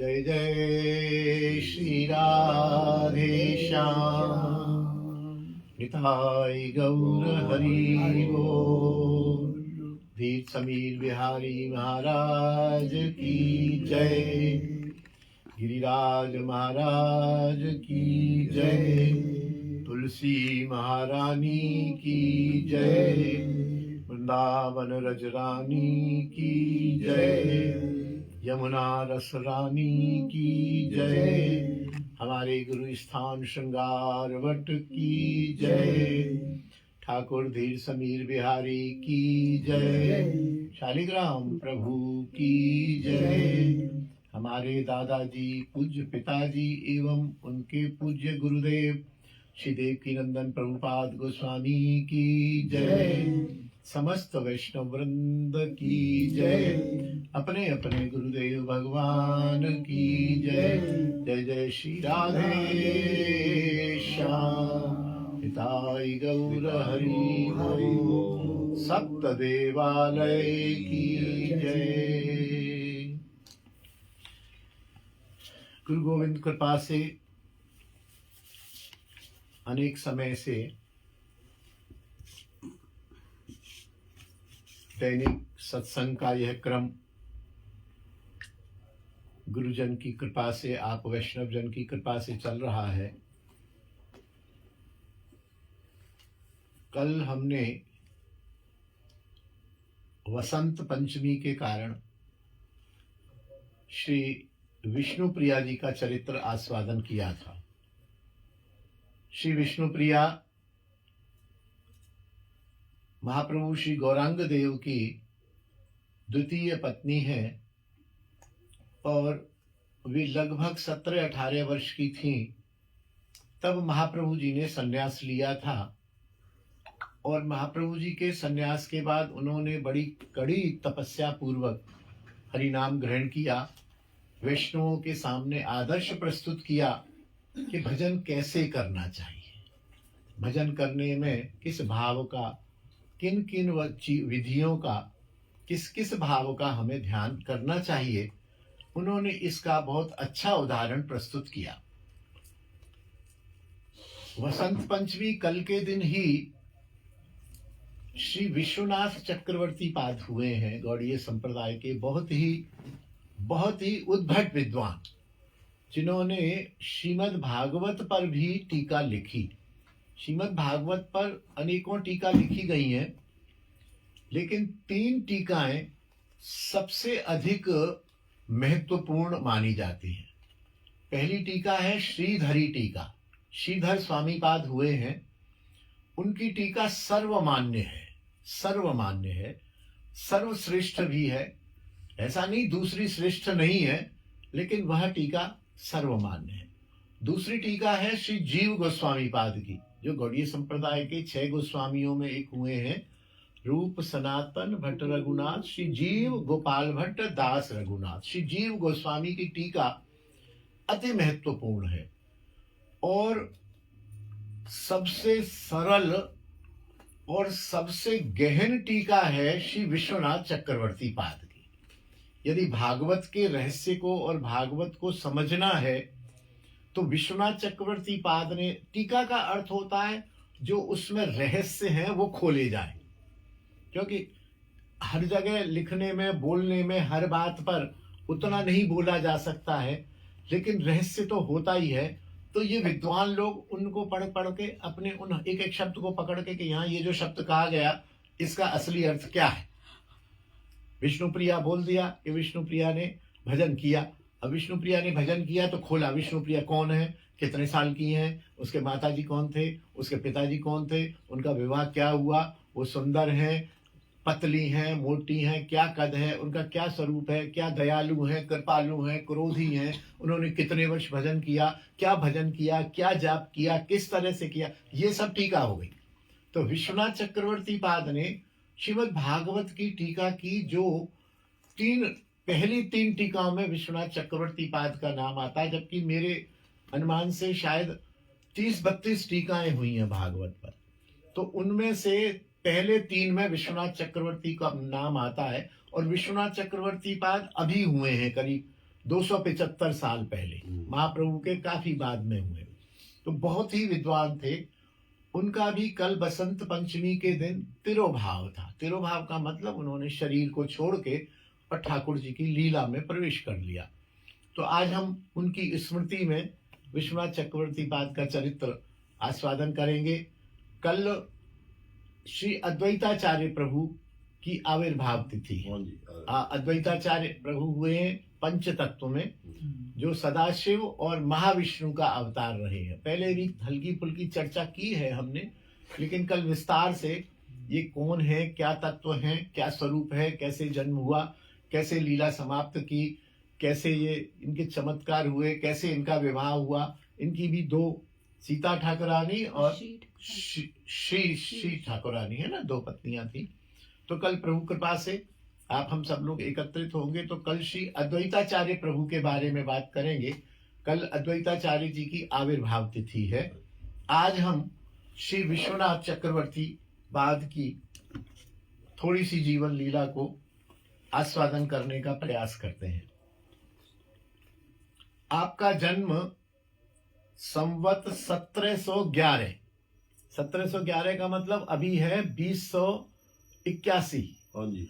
जय जय श्री राधे श्याम। निताय गौर हरि बोल। धीर समीर बिहारी महाराज की जय। गिरिराज महाराज की जय। तुलसी महारानी की जय। वृंदावन रजरानी की जय। यमुना रस रानी की जय। हमारे गुरु स्थान श्रृंगार वट की जय। ठाकुर धीर समीर बिहारी की जय। शालिग्राम प्रभु की जय। हमारे दादाजी पूज्य पिताजी एवं उनके पूज्य गुरुदेव श्री देवकी नंदन प्रभुपाद गोस्वामी की जय। समस्त वैष्णव वृंद की जय। अपने अपने गुरुदेव भगवान की जय। जय जय श्री राधे श्याम। निताय गौर हरि बोल। सप्त देवालय की जय। गुरु गोविंद कृपा से अनेक समय से दैनिक सत्संग का यह क्रम गुरुजन की कृपा से, आप वैष्णव जन की कृपा से चल रहा है। कल हमने वसंत पंचमी के कारण श्री विष्णुप्रिया जी का चरित्र आस्वादन किया था। श्री विष्णुप्रिया महाप्रभु श्री गौरांग देव की द्वितीय पत्नी है और वे लगभग 17-18 वर्ष की थीं तब महाप्रभु जी ने संन्यास लिया था। और महाप्रभु जी के संन्यास के बाद उन्होंने बड़ी कड़ी तपस्या पूर्वक हरि नाम ग्रहण किया। वैष्णवों के सामने आदर्श प्रस्तुत किया कि भजन कैसे करना चाहिए, भजन करने में किस भाव का, किन किन विधियों का, किस किस भाव का हमें ध्यान करना चाहिए। उन्होंने इसका बहुत अच्छा उदाहरण प्रस्तुत किया। वसंत पंचमी कल के दिन ही श्री विश्वनाथ चक्रवर्ती पाद हुए हैं, गौड़ीय संप्रदाय के बहुत ही उद्भट विद्वान, जिन्होंने श्रीमद् भागवत पर भी टीका लिखी। श्रीमद् भागवत पर अनेकों टीका लिखी गई हैं, लेकिन 3 टीकाएं सबसे अधिक महत्वपूर्ण मानी जाती हैं। पहली टीका है श्रीधरी टीका, श्रीधर स्वामी पाद हुए हैं। उनकी टीका सर्वमान्य है, सर्वश्रेष्ठ भी है। ऐसा नहीं दूसरी श्रेष्ठ नहीं है, लेकिन वह टीका सर्वमान्य है। दूसरी टीका है श्री जीव गोस्वामी पाद की, जो गौड़ीय संप्रदाय के 6 गोस्वामियों में एक हुए हैं। रूप सनातन भट्ट रघुनाथ, श्री जीव गोपाल भट्ट दास रघुनाथ। श्री जीव गोस्वामी की टीका अति महत्वपूर्ण है और सबसे सरल और सबसे गहन टीका है श्री विश्वनाथ चक्रवर्ती पाद की। यदि भागवत के रहस्य को और भागवत को समझना है तो विश्वनाथ चक्रवर्ती पाद ने, टीका का अर्थ होता है जो उसमें रहस्य है वो खोले जाए, क्योंकि हर जगह लिखने में, बोलने में, हर बात पर उतना नहीं बोला जा सकता है, लेकिन रहस्य तो होता ही है। तो ये विद्वान लोग उनको पढ़ पढ़ के अपने उन एक एक शब्द को पकड़ के कि यहाँ ये जो शब्द कहा गया इसका असली अर्थ क्या है। विष्णुप्रिया बोल दिया कि विष्णुप्रिया ने भजन किया। अब विष्णुप्रिया ने भजन किया तो खोला विष्णुप्रिया कौन है, कितने साल की हैं, उसके माताजी कौन थे, उसके पिताजी कौन थे, उनका विवाह क्या हुआ, वो सुंदर हैं, पतली हैं, मोटी हैं, क्या कद है, उनका क्या स्वरूप है, क्या दयालु हैं, कृपालु हैं, क्रोधी हैं, उन्होंने कितने वर्ष भजन किया, क्या जाप किया, किस तरह से किया, ये सब टीका हो गई। तो विश्वनाथ चक्रवर्ती पाद ने श्रीमद् भागवत की टीका की, जो पहली 3 टीकाओं में विश्वनाथ चक्रवर्ती पाद का नाम आता है, जबकि मेरे अनुमान से शायद 30-32 टीकाएं हुई हैं भागवत पर। तो उनमें से पहले 3 में विश्वनाथ चक्रवर्ती का नाम आता है और विश्वनाथ चक्रवर्ती पाद अभी हुए हैं, करीब 275 साल पहले, महाप्रभु के काफी बाद में हुए। तो बहुत ही विद्वान थे। उनका भी कल बसंत पंचमी के दिन तिरोभाव था। तिरोभाव का मतलब उन्होंने शरीर को छोड़ के और ठाकुर जी की लीला में प्रवेश कर लिया। तो आज हम उनकी स्मृति में विश्वनाथ चक्रवर्ती पाद का चरित्र आस्वादन करेंगे। कल श्री अद्वैताचार्य प्रभु की आविर्भाव तिथि है। अद्वैताचार्य प्रभु हुए हैं पंच तत्व में, जो सदाशिव और महाविष्णु का अवतार रहे हैं। पहले भी हल्की फुल्की चर्चा की है हमने, लेकिन कल विस्तार से ये कौन है, क्या तत्व है, क्या स्वरूप है, कैसे जन्म हुआ, कैसे लीला समाप्त की, कैसे ये इनके चमत्कार हुए, कैसे इनका विवाह हुआ। इनकी भी दो, सीता ठाकुरानी और श्री ठाकुरानी है ना, दो पत्नियां थी। तो कल प्रभु कृपा से आप हम सब लोग एकत्रित होंगे तो कल श्री अद्वैताचार्य प्रभु के बारे में बात करेंगे। कल अद्वैताचार्य जी की आविर्भाव तिथि है। आज हम श्री विश्वनाथ चक्रवर्ती बाद की थोड़ी सी जीवन लीला को आस्वादन करने का प्रयास करते हैं। आपका जन्म संवत 1711, 1711 का मतलब अभी है 2081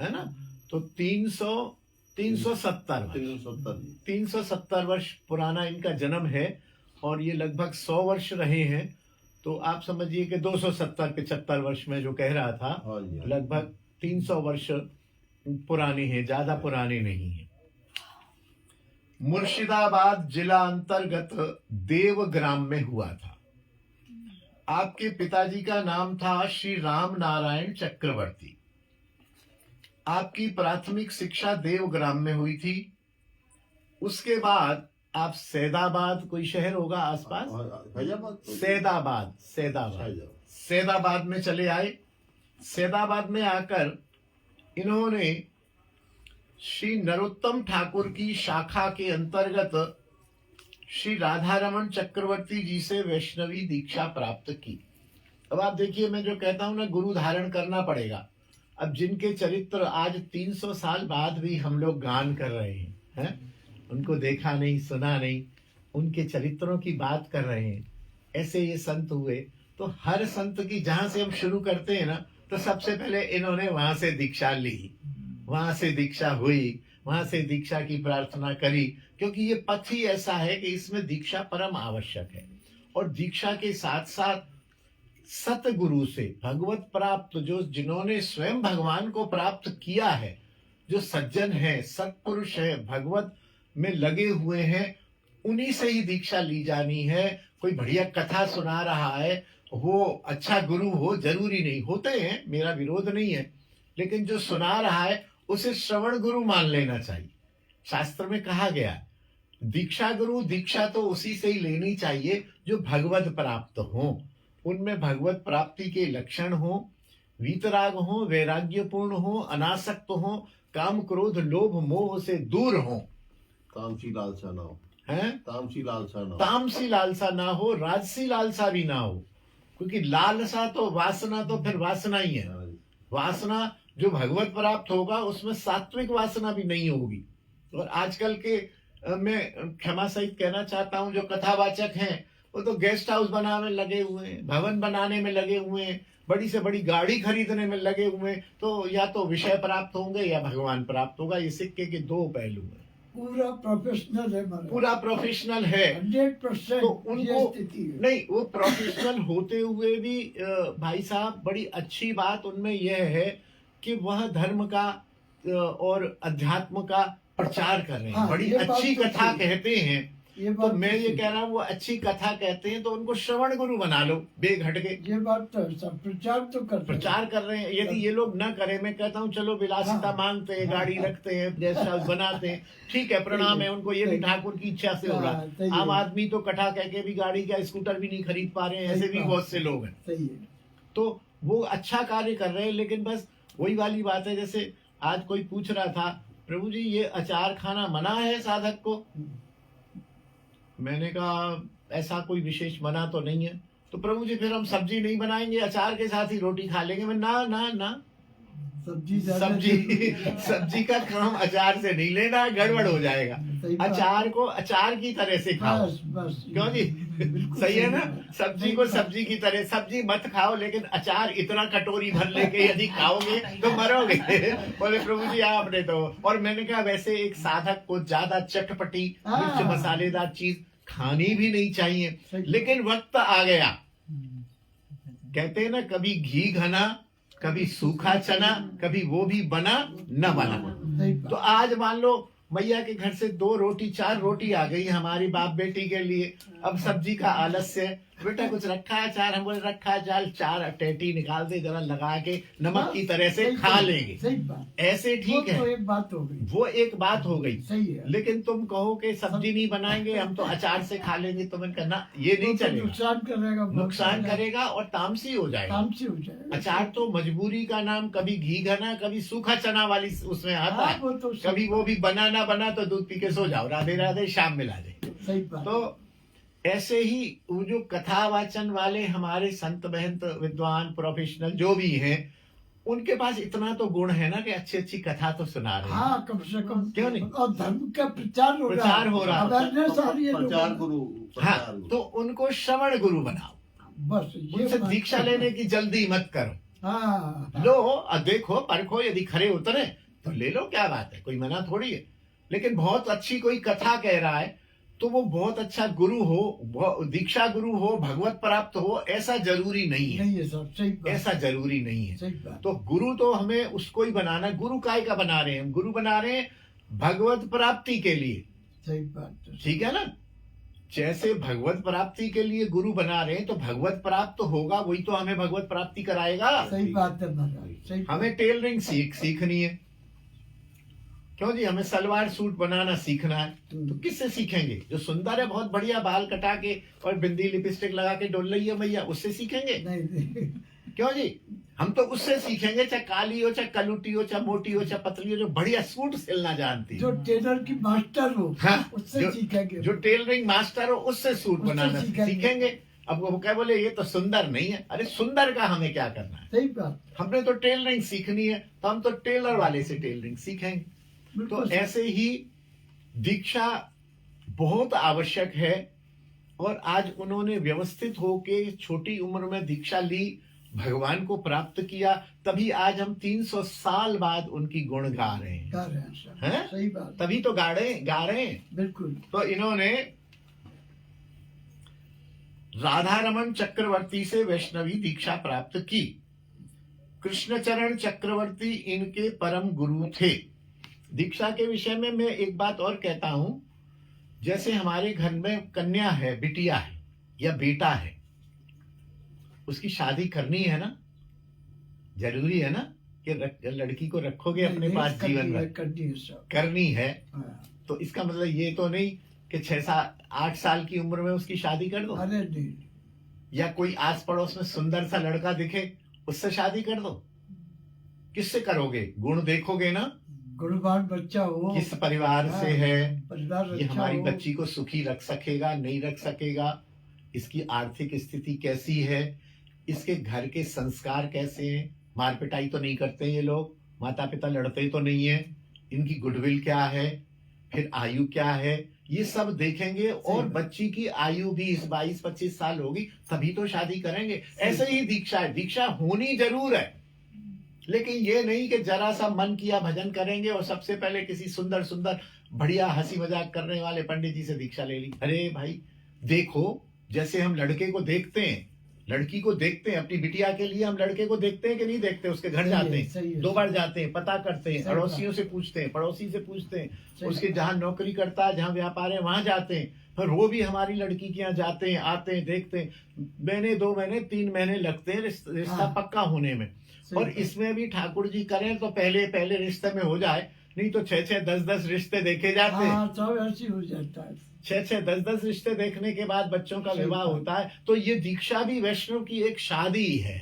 है ना, तो 370 वर्ष पुराना इनका जन्म है। और ये लगभग 100 वर्ष रहे हैं। तो आप समझिए कि 270-75 वर्ष में जो कह रहा था, लगभग 300 वर्ष पुराने हैं, ज्यादा पुराने नहीं है। मुर्शिदाबाद जिला अंतर्गत देवग्राम में हुआ था। आपके पिताजी का नाम था श्री राम नारायण चक्रवर्ती। आपकी प्राथमिक शिक्षा देवग्राम में हुई थी। उसके बाद आप सैदाबाद, कोई शहर होगा आसपास, सैदाबाद में चले आए। सैदाबाद में आकर इन्होंने श्री नरोत्तम ठाकुर की शाखा के अंतर्गत श्री राधारमण चक्रवर्ती जी से वैष्णवी दीक्षा प्राप्त की। अब आप देखिए, मैं जो कहता हूं ना, गुरु धारण करना पड़ेगा। अब जिनके चरित्र आज 300 साल बाद भी हम लोग गान कर रहे हैं, उनको देखा नहीं, सुना नहीं, उनके चरित्रों की बात कर रहे हैं, ऐसे ये संत हुए। तो हर संत की जहां से हम शुरू करते हैं ना, तो सबसे पहले इन्होंने वहां से दीक्षा ली, वहां से दीक्षा हुई, वहां से दीक्षा की प्रार्थना करी, क्योंकि ये पथ ही ऐसा है कि इसमें दीक्षा परम आवश्यक है। और दीक्षा के साथ साथ सतगुरु से भगवत प्राप्त, जो जिन्होंने स्वयं भगवान को प्राप्त किया है, जो सज्जन है, सत्पुरुष है, भगवत में लगे हुए हैं, उन्हीं से ही दीक्षा ली जानी है। कोई बढ़िया कथा सुना रहा है, वो अच्छा गुरु हो, जरूरी नहीं, होते हैं, मेरा विरोध नहीं है, लेकिन जो सुना रहा है उसे श्रवण गुरु मान लेना चाहिए। शास्त्र में कहा गया, दीक्षा गुरु, दीक्षा तो उसी से ही लेनी चाहिए जो भगवत प्राप्त हो, उनमें भगवत प्राप्ति के लक्षण हो, वीतराग हो, वैराग्यपूर्ण हो, अनासक्त हो, काम क्रोध लोभ मोह से दूर हो, तामसी लालसा ना हो, तामसी लालसा ना हो, राजसी लालसा भी ना हो। क्योंकि लालसा तो वासना, तो फिर वासना ही है। वासना जो भगवत प्राप्त होगा उसमें सात्विक वासना भी नहीं होगी। और आजकल के मैं क्षमा सहित कहना चाहता हूं, जो कथावाचक हैं वो तो गेस्ट हाउस बनाने में लगे हुए हैं, भवन बनाने में लगे हुए हैं, बड़ी से बड़ी गाड़ी खरीदने में लगे हुए हैं। तो या तो विषय प्राप्त होंगे या भगवान प्राप्त होगा। ये सिक्के के दो पहलू हैं। पूरा प्रोफेशनल है, पूरा प्रोफेशनल है 100%। तो उनको नहीं, वो प्रोफेशनल होते हुए भी भाई साहब, बड़ी अच्छी बात उनमें यह है कि वह धर्म का और अध्यात्म का प्रचार कर रहे हैं। बड़ी अच्छी कथा कहते हैं। तो मैं ये कह रहा हूँ, वो अच्छी कथा कहते हैं तो उनको श्रवण गुरु बना लो बेघट के। ये बात तो प्रचार तो प्रचार कर रहे हैं। यदि ये लोग न करें, मैं कहता हूँ चलो विलासिता मांगते हैं, गाड़ी रखते हैं, गेस्ट हाउस बनाते हैं, ठीक है, प्रणाम है उनको, ये भी ठाकुर की इच्छा से हो रहा है। आम आदमी तो कथा कह के भी गाड़ी का स्कूटर भी नहीं खरीद पा रहे हैं, ऐसे भी बहुत से लोग हैं। तो वो अच्छा कार्य कर रहे हैं। लेकिन बस वही वाली बात है, जैसे आज कोई पूछ रहा था, प्रभु जी ये अचार खाना मना है साधक को? मैंने कहा ऐसा कोई विशेष मना तो नहीं है। तो प्रभु जी फिर हम सब्जी नहीं बनाएंगे, अचार के साथ ही रोटी खा लेंगे। मैं ना ना ना, सब्जी ज्यादा सब्जी जरूरी है। सब्जी का काम अचार से नहीं लेना, गड़बड़ हो जाएगा। सही बात। अचार को अचार की तरह से खाओ। बस बस क्यों जी? बिल्कुल सही है ना? बात। सब्जी को सब्जी की तरह, सब्जी मत खाओ, लेकिन अचार इतना कटोरी भर लेके यदि खाओगे तो मरोगे। बोले प्रभु जी आपने तो। और मैंने कहा वैसे एक साधक को ज्यादा चटपटी मिर्च हाँ। मसालेदार चीज खानी भी नहीं चाहिए, सही। लेकिन वक्त आ गया। कहते हैं ना, कभी घी घना, कभी सूखा चना, कभी वो भी बना न बना। सही तो बात। आज मान लो मैया के घर से 2 रोटी 4 रोटी आ गई हमारी बाप बेटी के लिए। अब सब्जी का आलस्य है, बेटा कुछ रखा है अचार? हम बोले रखा है, चाल 4 टेटी निकाल दे, जरा लगा के नमक की तरह से सही खा बात। लेंगे। सही बात। ऐसे ठीक वो तो है, एक बात हो गई। वो एक बात हो गई। सही है। लेकिन तुम कहो कि सब्जी नहीं बनाएंगे, हम तो अचार से खा लेंगे, तो मैंने कहना ये नहीं वो तो चलेगा, नुकसान करेगा। नुकसान करेगा और तामसी हो जाएगा। तामसी हो जाएगा। अचार तो मजबूरी का नाम, कभी घी घना, कभी सूखा चना वाली उसमें आता हाँ, है, वो तो सही कभी वो बात। भी बना ना बना तो दूध पी के सो जाओ, राधे राधे, शाम मिला दे। सही बात। तो ऐसे ही वो जो कथा वाचन वाले हमारे संत महंत विद्वान प्रोफेशनल जो भी हैं, उनके पास इतना तो गुण है ना कि अच्छी अच्छी कथा तो सुना रहे हैं। हाँ, कम से कम। क्यों नहीं? और धर्म का प्रचार हो रहा है। प्रचार हो रहा है। अवेयरनेस आ रही है लोगों प्रचार में। गुरु। हाँ, प्रचार गुरु। तो उनको श्रवण गुरु बनाओ, बस ये उनसे बात। दीक्षा लेने की जल्दी मत करो। हाँ। लो और देखो परखो, यदि खरे उतरे तो ले लो, क्या बात है, कोई मना थोड़ी है। लेकिन बहुत अच्छी कोई कथा कह रहा है तो वो बहुत अच्छा गुरु हो, दीक्षा गुरु हो, भगवत प्राप्त हो, ऐसा जरूरी नहीं है। नहीं है सर, सही बात। ऐसा जरूरी नहीं है। सही बात। तो गुरु तो हमें उसको ही बनाना। गुरु काय का बना रहे हैं? हम गुरु बना रहे हैं भगवत प्राप्ति के लिए। सही बात। ठीक है ना? जैसे भगवत प्राप्ति के लिए गुरु बना रहे हैं, तो भगवत प्राप्त होगा, वही तो हमें भगवत प्राप्ति कराएगा। सही बात है महाराज। सही बात। हमें टेलरिंग सीखनी है। क्यों जी? हमें सलवार सूट बनाना सीखना है, तो किससे सीखेंगे? जो सुंदर है, बहुत बढ़िया बाल कटा के और बिंदी लिपस्टिक लगा के डोल रही है मैया, उससे सीखेंगे? नहीं नहीं। क्यों जी? हम तो उससे सीखेंगे, चाहे काली हो, चाहे कलुटी हो, चाहे मोटी हो, चाहे पतली हो, जो बढ़िया सूट सिलना जानती जो है। टेलर की मास्टर हो, हाँ, उससे सीखेंगे। जो टेलरिंग मास्टर हो, उससे सूट उससे बनाना सीखेंगे। सीखेंगे। अब वो क्या बोले, ये तो सुंदर नहीं है। अरे सुंदर का हमें क्या करना है? सही बात। हमने तो टेलरिंग सीखनी है, तो हम तो टेलर वाले से टेलरिंग सीखेंगे। तो बिल्कुल सही। ऐसे ही दीक्षा बहुत आवश्यक है। और आज उन्होंने व्यवस्थित होके छोटी उम्र में दीक्षा ली, भगवान को प्राप्त किया, तभी आज हम 300 साल बाद उनकी गुण गा रहे हैं। गा रहे हैं सर। हैं? सही बात। तभी तो गा रहे हैं। बिल्कुल। तो इन्होंने राधा रमन चक्रवर्ती से वैष्णवी दीक्षा प्राप्त की। कृष्णचरण चक्रवर्ती इनके परम गुरु थे। दीक्षा के विषय में मैं एक बात और कहता हूं, जैसे हमारे घर में कन्या है, बिटिया है या बेटा है, उसकी शादी करनी है ना, जरूरी है ना कि लड़की को रखोगे अपने नहीं, पास जीवन भर, करनी है सर। करनी है। हाँ। तो इसका मतलब ये तो नहीं कि 6-8 साल की उम्र में उसकी शादी कर दो, अरे नहीं। या कोई आस पड़ोस में सुंदर सा लड़का दिखे उससे शादी कर दो। किससे करोगे? गुण देखोगे ना, गुणवान बच्चा हो, किस परिवार से है, परिवार ये अच्छा हमारी हो। बच्ची को सुखी रख सकेगा, नहीं रख सकेगा, इसकी आर्थिक स्थिति कैसी है, इसके घर के संस्कार कैसे हैं, मार पिटाई तो नहीं करते ये लोग, माता पिता लड़ते तो नहीं है, इनकी गुडविल क्या है, फिर आयु क्या है, ये सब देखेंगे। और बच्ची की आयु भी 22-25 साल होगी तभी तो शादी करेंगे। ऐसे ही दीक्षा है, दीक्षा होनी जरूर है, लेकिन ये नहीं कि जरा सा मन किया भजन करेंगे और सबसे पहले किसी सुंदर सुंदर बढ़िया हंसी मजाक करने वाले पंडित जी से दीक्षा ले ली। अरे भाई देखो, जैसे हम लड़के को देखते हैं, लड़की को देखते हैं, अपनी बिटिया के लिए हम लड़के को देखते हैं कि नहीं देखते? उसके घर जाते हैं, 2 बार जाते हैं, पता करते हैं, अड़ोसियों से पूछते हैं, पड़ोसी से पूछते हैं, उसके जहाँ नौकरी करता है, जहाँ व्यापार है, वहां जाते हैं। फिर वो भी हमारी लड़की के यहाँ जाते हैं, आते हैं, देखते हैं। महीने 2 महीने 3 महीने लगते हैं रिश्ता पक्का होने में। और इसमें भी ठाकुर जी करें तो पहले रिश्ते में हो जाए, नहीं तो 6-6, 10-10 रिश्ते देखे जाते हैं। हाँ, सब ऐसी हो जाता है। 6-6, 10-10 रिश्ते देखने के बाद बच्चों का विवाह होता है। तो ये दीक्षा भी वैष्णव की एक शादी है।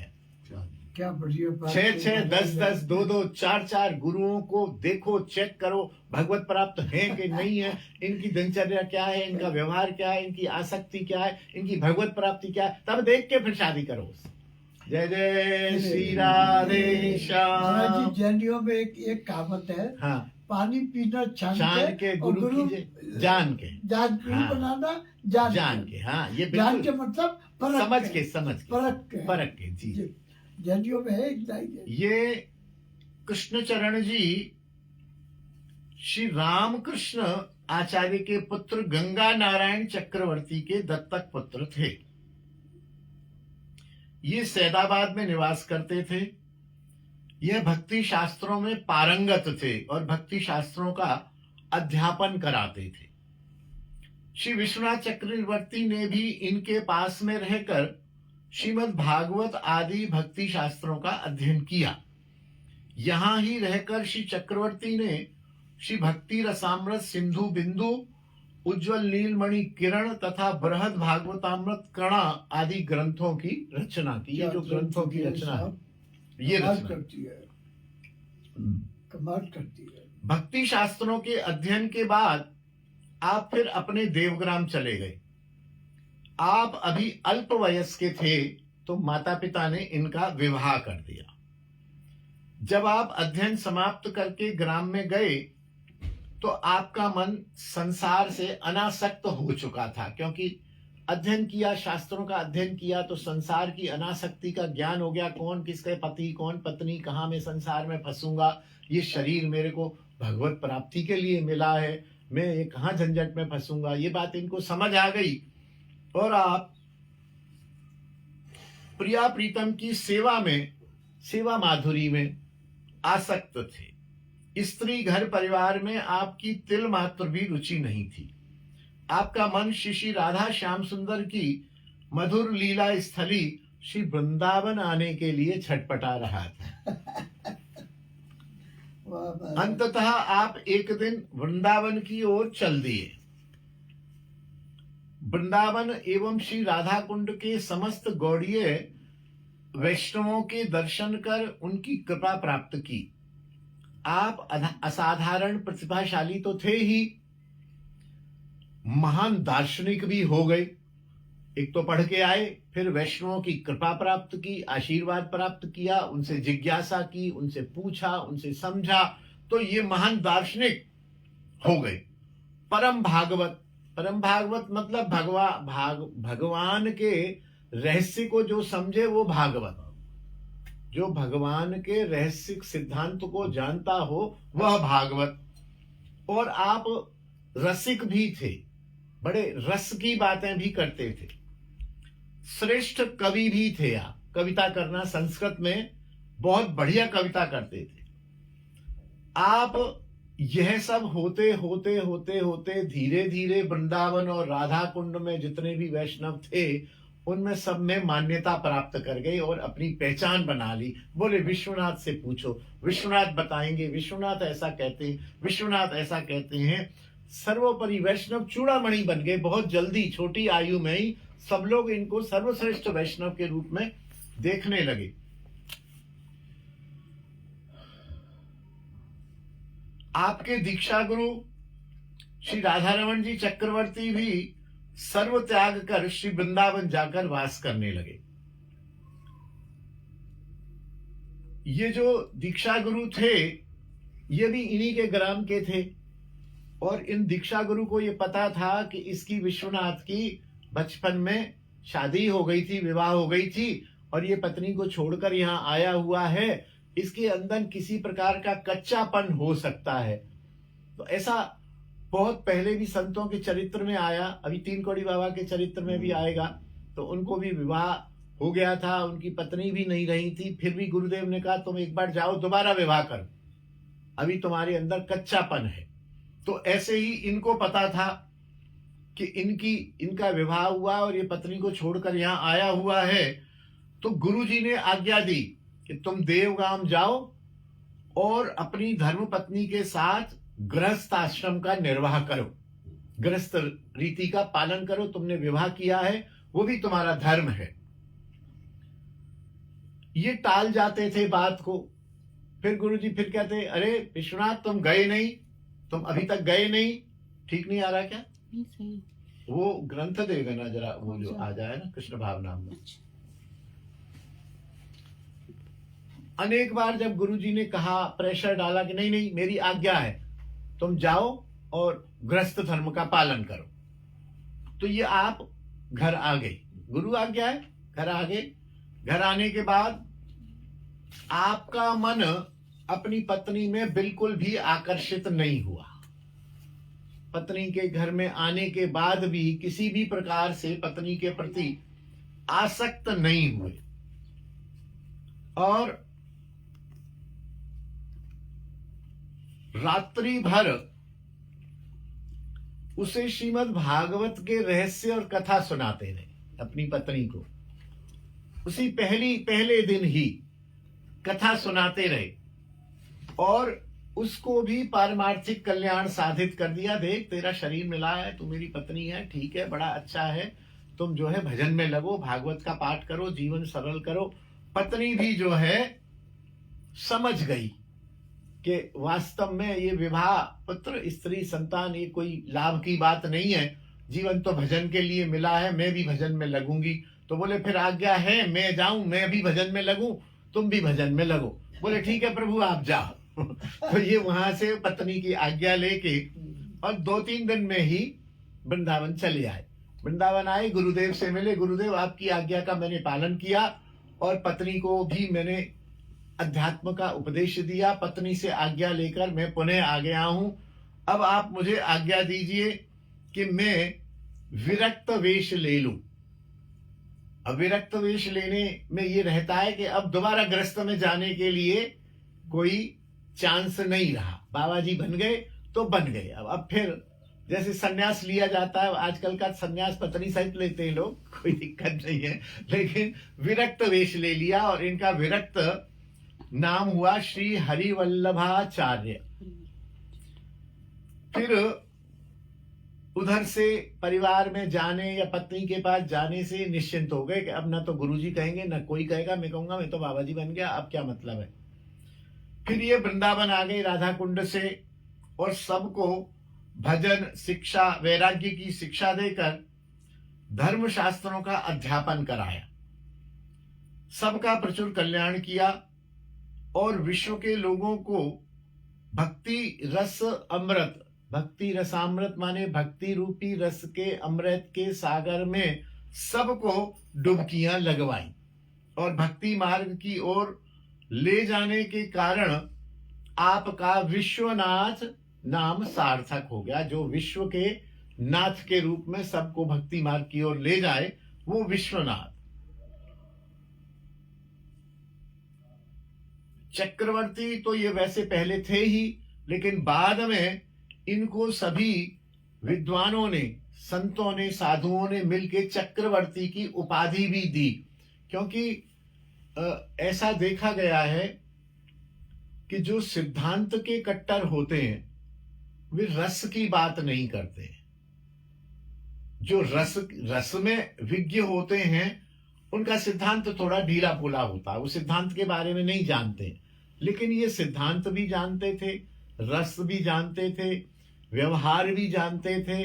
क्या बढ़िया बात। 6-6, 10-10, 2-2, 4-4 गुरुओं को देखो, चेक करो भगवत प्राप्त है कि नहीं है, इनकी दिनचर्या क्या है, इनका व्यवहार क्या है, इनकी आसक्ति क्या है, इनकी भगवत प्राप्ति क्या है, तब देख के फिर शादी करो। जय जय श्री राधे महाराज श्याम। जी जैनियों में एक कहावत है, हाँ, पानी पीना छान छान के और गुरु की जान के, जान गुरु हाँ, बनाना जान के। हाँ, ये जान के बिल्कुल मतलब परख समझ के, समझ के, परख के। परख के। जी, जी, जैनियों में है एक लाइन है। ये कृष्ण चरण जी श्री रामकृष्ण आचार्य के पुत्र गंगा नारायण चक्रवर्ती के दत्तक पुत्र थे। ये सैदाबाद में निवास करते थे। यह भक्ति शास्त्रों में पारंगत थे और भक्ति शास्त्रों का अध्यापन कराते थे। श्री विश्वनाथ चक्रवर्ती ने भी इनके पास में रहकर श्रीमद् भागवत आदि भक्ति शास्त्रों का अध्ययन किया। यहां ही रहकर श्री चक्रवर्ती ने श्री भक्ति रसामृत, सिंधु बिंदु, उज्जवल नीलमणि किरण तथा बृहद भागवतामृत कणा आदि ग्रंथों की रचना की। ये जो ग्रंथों की रचना है, ये कमाल रचना करती है, कमाल करती है। भक्ति शास्त्रों के अध्ययन के बाद आप फिर अपने देवग्राम चले गए। आप अभी अल्प वयस्क के थे तो माता पिता ने इनका विवाह कर दिया। जब आप अध्ययन समाप्त करके ग्राम में गए तो आपका मन संसार से अनासक्त हो चुका था, क्योंकि अध्ययन किया, शास्त्रों का अध्ययन किया तो संसार की अनासक्ति का ज्ञान हो गया। कौन किसके पति, कौन पत्नी, कहाँ मैं संसार में फंसूंगा, ये शरीर मेरे को भगवत प्राप्ति के लिए मिला है, मैं ये कहाँ झंझट में फंसूंगा, ये बात इनको समझ आ गई। और आप प्रिया प्रीतम की सेवा में, सेवा माधुरी में आसक्त थे। स्त्री घर परिवार में आपकी तिल मात्र भी रुचि नहीं थी। आपका मन श्री राधा श्याम सुंदर की मधुर लीला स्थली श्री वृंदावन आने के लिए छटपटा रहा था। अंततः आप एक दिन वृंदावन की ओर चल दिए। वृंदावन एवं श्री राधा कुंड के समस्त गौड़ीय वैष्णवों के दर्शन कर उनकी कृपा प्राप्त की। आप असाधारण प्रतिभाशाली तो थे ही, महान दार्शनिक भी हो गए। एक तो पढ़ के आए, फिर वैष्णवों की कृपा प्राप्त की, आशीर्वाद प्राप्त किया, उनसे जिज्ञासा की, उनसे पूछा, उनसे समझा, तो ये महान दार्शनिक हो गए। परम भागवत, परम भागवत मतलब भगवान के रहस्य को जो समझे वो भागवत, जो भगवान के रहस्यिक सिद्धांत को जानता हो वह भागवत। और आप रसिक भी थे, बड़े रस की बातें भी करते थे। श्रेष्ठ कवि भी थे आप, कविता करना, संस्कृत में बहुत बढ़िया कविता करते थे आप। यह सब होते होते होते होते धीरे धीरे वृंदावन और राधा कुंड में जितने भी वैष्णव थे उनमें सब में मान्यता प्राप्त कर गई और अपनी पहचान बना ली। बोले विश्वनाथ से पूछो, विश्वनाथ बताएंगे, विश्वनाथ ऐसा कहते हैं, विश्वनाथ ऐसा कहते हैं। सर्वोपरि वैष्णव चूड़ामणि बन गए। बहुत जल्दी, छोटी आयु में ही सब लोग इनको सर्वश्रेष्ठ वैष्णव के रूप में देखने लगे। आपके दीक्षा गुरु श्री राधारमण जी चक्रवर्ती भी सर्व त्याग कर श्री वृंदावन जाकर वास करने लगे। ये जो दीक्षा गुरु थे ये भी इन्हीं के ग्राम के थे और इन दीक्षा गुरु को ये पता था कि इसकी विश्वनाथ की बचपन में शादी हो गई थी, विवाह हो गई थी और ये पत्नी को छोड़कर यहाँ आया हुआ है। इसके अंदर किसी प्रकार का कच्चापन हो सकता है। तो ऐसा बहुत पहले भी संतों के चरित्र में आया, अभी तीन कौड़ी बाबा के चरित्र में भी आएगा। तो उनको भी विवाह हो गया था, उनकी पत्नी भी नहीं रही थी, फिर भी गुरुदेव ने कहा तुम एक बार जाओ दोबारा विवाह करो, अभी तुम्हारे अंदर कच्चापन है। तो ऐसे ही इनको पता था कि इनका विवाह हुआ और ये पत्नी को छोड़कर यहाँ आया हुआ है। तो गुरुजी ने आज्ञा दी कि तुम देवगाम जाओ और अपनी धर्म पत्नी के साथ गृहस्थ आश्रम का निर्वाह करो, गृहस्थ रीति का पालन करो। तुमने विवाह किया है वो भी तुम्हारा धर्म है। ये टाल जाते थे बात को। फिर गुरुजी फिर कहते अरे विश्वनाथ तुम गए नहीं, तुम अभी तक गए नहीं, ठीक नहीं आ रहा क्या? नहीं सही। वो ग्रंथ दे देना जरा, वो जो आ जाए ना कृष्ण भावना में। अनेक बार जब गुरुजी ने कहा, प्रेशर डाला कि नहीं नहीं मेरी आज्ञा है, तुम जाओ और गृहस्थ धर्म का पालन करो, तो ये आप घर आ गई, गुरु आज्ञा है, घर आ गए। घर आने के बाद आपका मन अपनी पत्नी में बिल्कुल भी आकर्षित नहीं हुआ। पत्नी के घर में आने के बाद भी किसी भी प्रकार से पत्नी के प्रति आसक्त नहीं हुए, और रात्रि भर उसे श्रीमद् भागवत के रहस्य और कथा सुनाते रहे अपनी पत्नी को। उसी पहले दिन ही कथा सुनाते रहे और उसको भी पारमार्थिक कल्याण साधित कर दिया। देख, तेरा शरीर मिला है, तू मेरी पत्नी है, ठीक है, बड़ा अच्छा है, तुम जो है भजन में लगो, भागवत का पाठ करो, जीवन सरल करो। पत्नी भी जो है समझ गई कि वास्तव में ये विवाह, पुत्र स्त्री संतान, ये कोई लाभ की बात नहीं है, जीवन तो भजन के लिए मिला है, मैं भी भजन में लगूंगी। तो बोले फिर आज्ञा है, मैं जाऊं, मैं भी भजन में लगूं, तुम भी भजन में लगो। बोले ठीक है प्रभु, आप जाओ। तो ये वहां से पत्नी की आज्ञा लेके और 2-3 दिन में ही वृंदावन चले आए। वृंदावन आए, गुरुदेव से मिले, गुरुदेव आपकी आज्ञा का मैंने पालन किया और पत्नी को भी मैंने अध्यात्म का उपदेश दिया, पत्नी से आज्ञा लेकर मैं पुनः आ गया हूं। अब आप मुझे आज्ञा दीजिए कि मैं विरक्त वेश ले लूं। अब विरक्त वेश लेने में ये रहता है कि अब दोबारा गृहस्थ में जाने के लिए कोई चांस नहीं रहा। बाबा जी बन गए तो बन गए। अब फिर जैसे सन्यास लिया जाता है, आजकल का सन्यास पत्नी सहित लेते हैं लोग, कोई दिक्कत नहीं है, लेकिन विरक्त वेश ले लिया और इनका विरक्त नाम हुआ श्री हरिवल्लभाचार्य। फिर उधर से परिवार में जाने या पत्नी के पास जाने से निश्चिंत हो गए कि अब ना तो गुरुजी कहेंगे ना कोई कहेगा, मैं कहूंगा मैं तो बाबा जी बन गया, अब क्या मतलब है। फिर ये वृंदावन आ गए राधा कुंड से और सबको भजन, शिक्षा, वैराग्य की शिक्षा देकर धर्म शास्त्रों का अध्यापन कराया, सबका प्रचुर कल्याण किया और विश्व के लोगों को भक्ति रस अमृत, भक्ति रसामृत माने भक्ति रूपी रस के अमृत के सागर में सबको डुबकियां लगवाई और भक्ति मार्ग की ओर ले जाने के कारण आपका विश्वनाथ नाम सार्थक हो गया। जो विश्व के नाथ के रूप में सबको भक्ति मार्ग की ओर ले जाए, वो विश्वनाथ। चक्रवर्ती तो ये वैसे पहले थे ही, लेकिन बाद में इनको सभी विद्वानों ने, संतों ने, साधुओं ने मिलकर चक्रवर्ती की उपाधि भी दी, क्योंकि ऐसा देखा गया है कि जो सिद्धांत के कट्टर होते हैं वे रस की बात नहीं करते। जो रस में विज्ञ होते हैं उनका सिद्धांत थोड़ा ढीला पोला होता है, वो सिद्धांत के बारे में नहीं जानते। लेकिन ये सिद्धांत भी जानते थे, रस भी जानते थे, व्यवहार भी जानते थे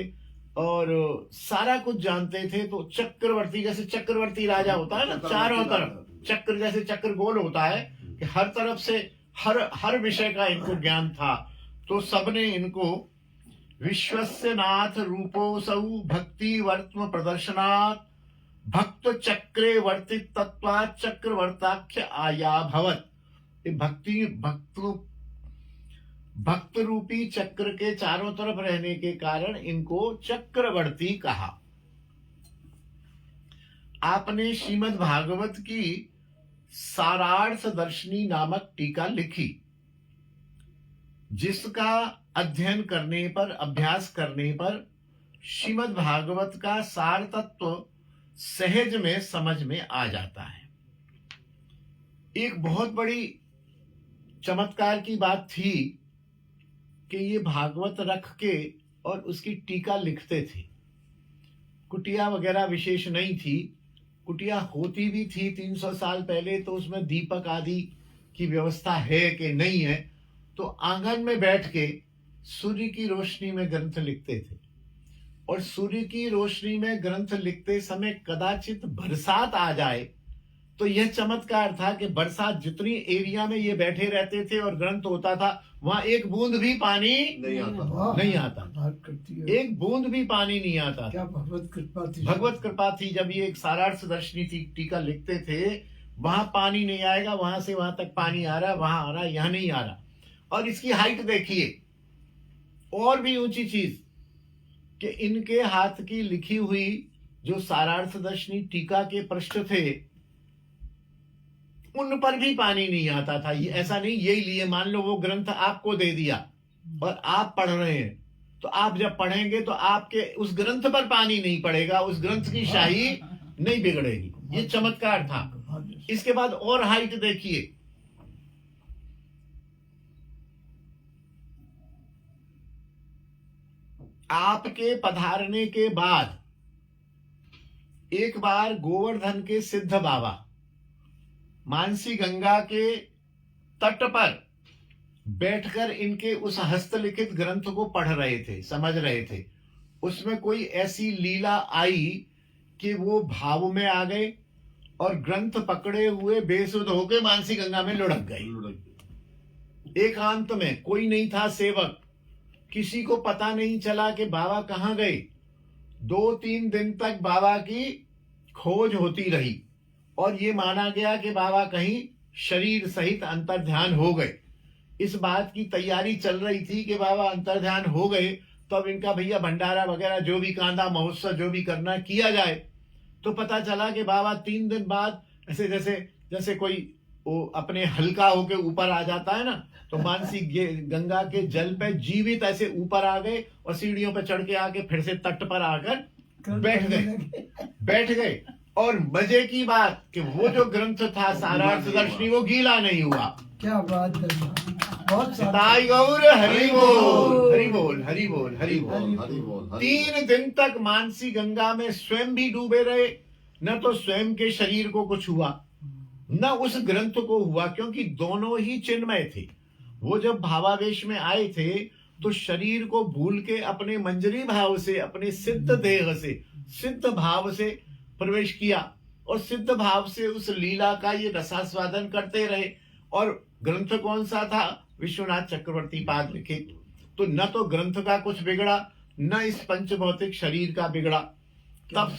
और सारा कुछ जानते थे। तो चक्रवर्ती, जैसे चक्रवर्ती राजा होता है ना, चारों तरफ चक्र, जैसे चक्र गोल होता है कि हर तरफ से हर विषय का इनको ज्ञान था। तो सबने इनको विश्वस्य नाथ रूपोऽसौ भक्ति वर्त्म प्रदर्शनात् भक्त चक्रे वर्तित तत्वात् चक्रवर्ताख्य आया भवत। भक्त रूपी चक्र के चारों तरफ रहने के कारण इनको चक्रवर्ती कहा। आपने श्रीमद् भागवत की सारार्थ दर्शनी नामक टीका लिखी, जिसका अध्ययन करने पर, अभ्यास करने पर श्रीमद् भागवत का सार तत्व सहज में समझ में आ जाता है। एक बहुत बड़ी चमत्कार की बात थी कि ये भागवत रख के और उसकी टीका लिखते थे। कुटिया वगैरह विशेष नहीं थी, कुटिया होती भी थी 300 साल पहले तो उसमें दीपक आदि की व्यवस्था है कि नहीं है। तो आंगन में बैठ के सूर्य की रोशनी में ग्रंथ लिखते थे और सूर्य की रोशनी में ग्रंथ लिखते समय कदाचित बरसात आ जाए तो यह चमत्कार था कि बरसात जितनी एरिया में ये बैठे रहते थे और ग्रंथ होता था, वहां एक बूंद भी पानी नहीं आता। वाह, नहीं आता। कमाल करती है। एक बूंद भी पानी नहीं आता। क्या भगवत कृपा थी। भगवत कृपा थी। जब ये एक सारार्थ दर्शनी टीका लिखते थे, वहां पानी नहीं आएगा, वहां से वहां तक पानी आ रहा है, वहां आ रहा है, यहां नहीं आ रहा। और इसकी हाइट देखिए, और भी ऊंची चीज कि इनके हाथ की लिखी हुई जो सारार्थ दर्शनी टीका के पृष्ठ थे, उन पर भी पानी नहीं आता था। ये ऐसा नहीं, यही लिए मान लो वो ग्रंथ आपको दे दिया और आप पढ़ रहे हैं, तो आप जब पढ़ेंगे तो आपके उस ग्रंथ पर पानी नहीं पड़ेगा, उस ग्रंथ की शाही नहीं बिगड़ेगी। ये चमत्कार था। इसके बाद और हाइट देखिए, आपके पधारने के बाद एक बार गोवर्धन के सिद्ध बाबा मानसी गंगा के तट पर बैठकर इनके उस हस्तलिखित ग्रंथ को पढ़ रहे थे, समझ रहे थे। उसमें कोई ऐसी लीला आई कि वो भाव में आ गए और ग्रंथ पकड़े हुए बेसुध होकर मानसी गंगा में लुढ़क गए। एकांत में, कोई नहीं था सेवक, किसी को पता नहीं चला कि बाबा कहाँ गए। 2-3 दिन तक बाबा की खोज होती रही और ये माना गया कि बाबा कहीं शरीर सहित अंतर्ध्यान हो गए। इस बात की तैयारी चल रही थी कि बाबा अंतर्ध्यान हो गए तो अब इनका भैया भंडारा वगैरह जो भी कांदा महोत्सव जो भी करना किया जाए। तो पता चला कि बाबा 3 दिन बाद ऐसे जैसे जैसे कोई वो अपने हल्का होके ऊपर आ जाता है ना, तो मानसी गंगा के जल पे जीवित ऐसे ऊपर आ गए और सीढ़ियों पे चढ़ के आके फिर से तट पर आकर बैठ गए। और मजे की बात कि वो जो ग्रंथ था सारार्थ दर्शनी, वो गीला नहीं हुआ। क्या बात है। बहुत ताई गौर हरि बोल, हरि बोल, हरि बोल, हरि बोल। हरि बोल। 3 दिन तक मानसी गंगा में स्वयं भी डूबे रहे, न तो स्वयं के शरीर को कुछ हुआ न उस ग्रंथ को हुआ, क्योंकि दोनों ही चिन्मय थे। वो जब भावावेश में आए थे तो शरीर को भूल के अपने मंजरी भाव से, अपने सिद्ध देह से, सिद्ध भाव से प्रवेश किया और सिद्ध भाव से उस लीला का ये रसास्वादन करते रहे। और ग्रंथ कौन सा था? विश्वनाथ चक्रवर्ती पाद लिखित। तो न तो ग्रंथ का कुछ बिगड़ा, न इस पंच भौतिक शरीर का बिगड़ा। तब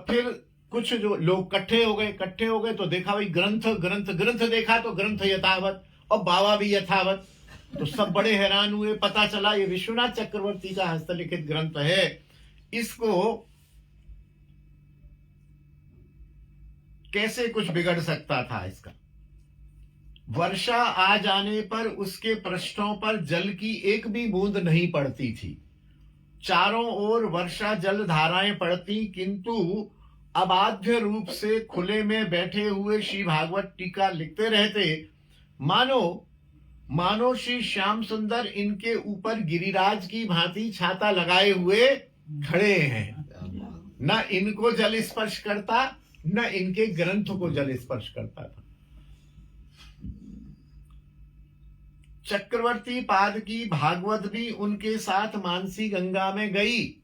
फिर कुछ जो लोग इकट्ठे हो गए तो देखा भाई ग्रंथ देखा तो ग्रंथ यथावत और बाबा भी यथावत। तो सब बड़े हैरान हुए, पता चला ये विश्वनाथ चक्रवर्ती का हस्तलिखित ग्रंथ है। इसको कैसे कुछ बिगड़ सकता था? इसका वर्षा आ जाने पर उसके पृष्ठों पर जल की एक भी बूंद नहीं पड़ती थी। चारों ओर वर्षा जल धाराएं पड़ती, किंतु अबाध्य रूप से खुले में बैठे हुए श्री भागवत टीका लिखते रहते, मानो श्री श्याम सुंदर इनके ऊपर गिरिराज की भांति छाता लगाए हुए खड़े हैं। न इनको जल स्पर्श करता, न इनके ग्रंथ को जल स्पर्श करता था। चक्रवर्ती पाद की भागवत भी उनके साथ मानसी गंगा में गई।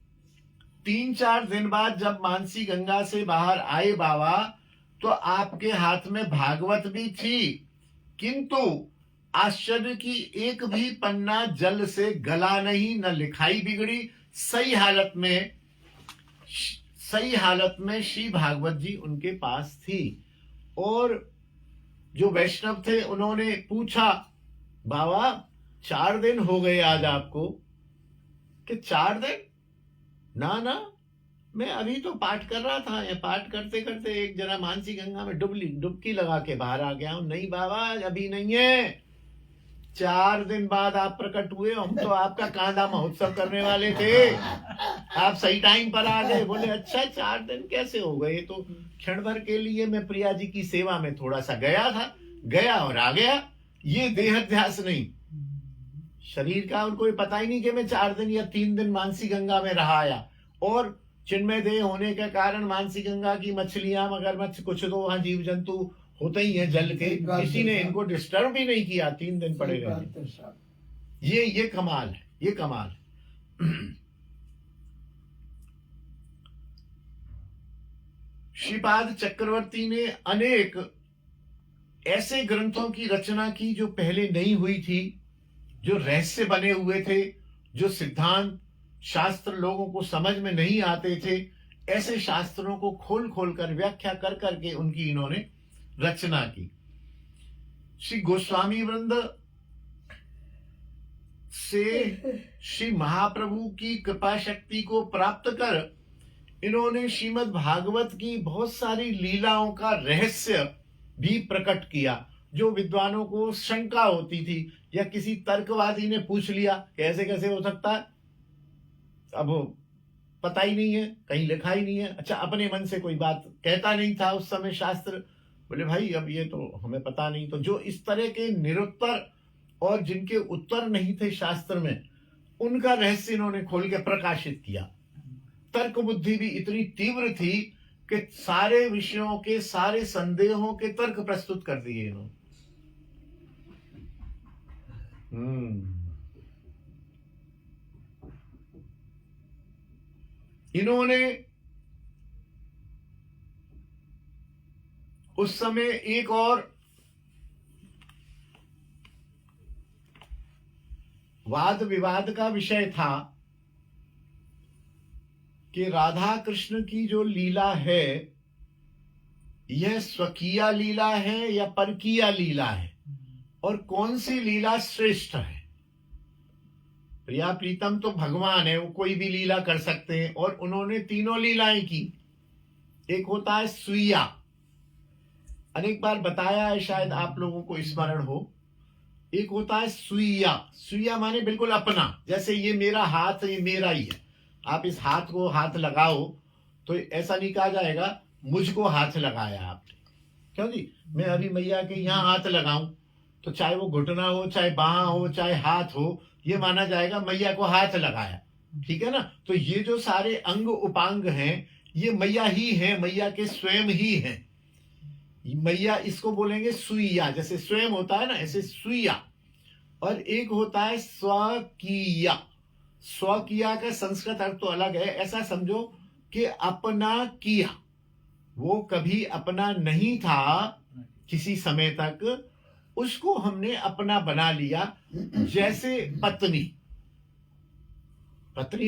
3-4 दिन बाद जब मानसी गंगा से बाहर आए बाबा, तो आपके हाथ में भागवत भी थी, किंतु आश्चर्य की एक भी पन्ना जल से गला नहीं, न लिखाई बिगड़ी। सही हालत में श्री भागवत जी उनके पास थी। और जो वैष्णव थे उन्होंने पूछा, बाबा 4 दिन हो गए आज आपको? कि 4 दिन? ना, मैं अभी तो पाठ कर रहा था, पाठ करते करते एक जरा मानसी गंगा में डुबकी लगा के बाहर आ गया हूं। नहीं बाबा, अभी नहीं है, 4 दिन बाद आप प्रकट हुए। हम तो आपका कांदा महोत्सव करने वाले थे, आप सही टाइम पर आ गए। बोले अच्छा 4 दिन कैसे हो गए? तो क्षण भर के लिए मैं प्रिया जी की सेवा में थोड़ा सा गया और आ गया। ये देहाध्यास नहीं, शरीर का उनको पता ही नहीं कि मैं 4 दिन या 3 दिन मानसी गंगा में रहा आया। और चिन्मय देह होने के कारण मानसी गंगा की मछलियां, मगरमच्छ, कुछ तो वहां जीव जंतु होते ही हैं जल के, किसी ने इनको डिस्टर्ब भी नहीं किया। 3 दिन पड़े रहे। ये कमाल है, ये कमाल है। श्रीपाद चक्रवर्ती ने अनेक ऐसे ग्रंथों की रचना की जो पहले नहीं हुई थी, जो रहस्य बने हुए थे, जो सिद्धांत शास्त्र लोगों को समझ में नहीं आते थे। ऐसे शास्त्रों को खोल खोल कर व्याख्या कर करके उनकी इन्होंने रचना की। श्री गोस्वामी वृंद से श्री महाप्रभु की कृपा शक्ति को प्राप्त कर इन्होंने श्रीमद् भागवत की बहुत सारी लीलाओं का रहस्य भी प्रकट किया, जो विद्वानों को शंका होती थी या किसी तर्कवादी ने पूछ लिया कि ऐसे कैसे हो सकता है, अब पता ही नहीं है, कहीं लिखा ही नहीं है। अच्छा, अपने मन से कोई बात कहता नहीं था उस समय शास्त्र, बोले भाई अब ये तो हमें पता नहीं। तो जो इस तरह के निरुत्तर और जिनके उत्तर नहीं थे शास्त्र में, उनका रहस्य इन्होंने खोल के प्रकाशित किया। तर्क बुद्धि भी इतनी तीव्र थी कि सारे विषयों के, सारे संदेहों के तर्क प्रस्तुत कर दिए इन्होंने। इन्होंने उस समय एक और वाद विवाद का विषय था कि राधा कृष्ण की जो लीला है, यह स्वकीय लीला है या परकीय लीला है, और कौन सी लीला श्रेष्ठ है। प्रिया प्रीतम तो भगवान है, वो कोई भी लीला कर सकते हैं, और उन्होंने तीनों लीलाएं की। एक होता है सुइया, अनेक बार बताया है, शायद आप लोगों को स्मरण हो। एक होता है सुइया। सुइया माने बिल्कुल अपना, जैसे ये मेरा हाथ, ये मेरा ही है। आप इस हाथ को हाथ लगाओ तो ऐसा नहीं कहा जाएगा मुझको हाथ लगाया आपने, क्यों जी, मैं अभी मैया के यहाँ हाथ लगाऊं तो चाहे वो घुटना हो, चाहे बाह हो, चाहे हाथ हो, ये माना जाएगा मैया को हाथ लगाया, ठीक है ना। तो ये जो सारे अंग उपांग हैं, ये मैया ही है, मैया के स्वयं ही हैं। मैया इसको बोलेंगे सुइया, जैसे स्वयं होता है ना, ऐसे सुइया। और एक होता है स्वकीया। स्वकीया का संस्कृत अर्थ तो अलग है, ऐसा समझो कि अपना किया। वो कभी अपना नहीं था किसी समय तक, उसको हमने अपना बना लिया। जैसे पत्नी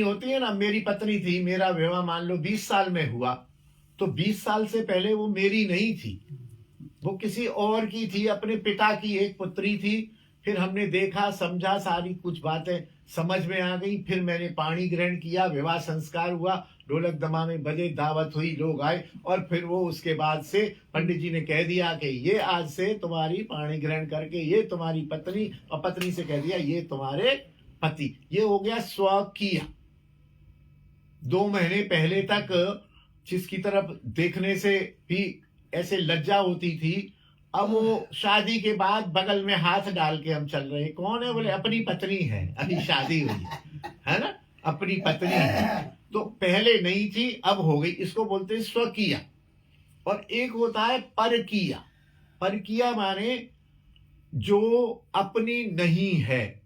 होती है ना, मेरी पत्नी थी, मेरा विवाह मान लो 20 साल में हुआ, तो 20 साल से पहले वो मेरी नहीं थी, वो किसी और की थी, अपने पिता की एक पुत्री थी। फिर हमने देखा, समझा, सारी कुछ बातें समझ में आ गई। फिर मैंने पाणी ग्रहण किया, विवाह संस्कार हुआ, ढोलक दमामे बजे, दावत हुई, लोग आए, और फिर वो उसके बाद से पंडित जी ने कह दिया कि ये आज से तुम्हारी पाणी ग्रहण करके ये तुम्हारी पत्नी, और पत्नी से कह दिया ये तुम्हारे पति। ये हो गया स्वकीय। 2 महीने पहले तक जिसकी तरफ देखने से भी ऐसे लज्जा होती थी, अब वो शादी के बाद बगल में हाथ डाल के हम चल रहे हैं। कौन है? बोले अपनी पत्नी है, अभी शादी हुई है ना, अपनी पत्नी है। तो पहले नहीं थी, अब हो गई। इसको बोलते हैं स्वकीय। और एक होता है परकीय। परकीय माने जो अपनी नहीं है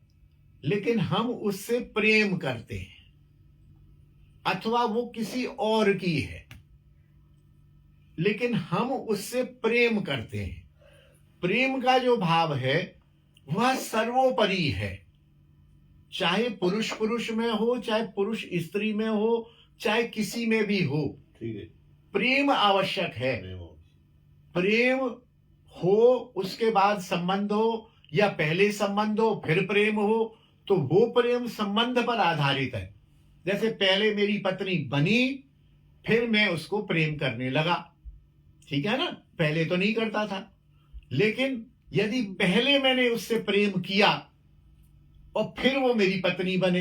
लेकिन हम उससे प्रेम करते हैं, अथवा वो किसी और की है लेकिन हम उससे प्रेम करते हैं। प्रेम का जो भाव है वह सर्वोपरि है, चाहे पुरुष पुरुष में हो, चाहे पुरुष स्त्री में हो, चाहे किसी में भी हो, ठीक है, प्रेम आवश्यक है। प्रेम हो, उसके बाद संबंध हो, या पहले संबंध हो फिर प्रेम हो, तो वो प्रेम संबंध पर आधारित है। जैसे पहले मेरी पत्नी बनी, फिर मैं उसको प्रेम करने लगा, ठीक है ना, पहले तो नहीं करता था। लेकिन यदि पहले मैंने उससे प्रेम किया और फिर वो मेरी पत्नी बने,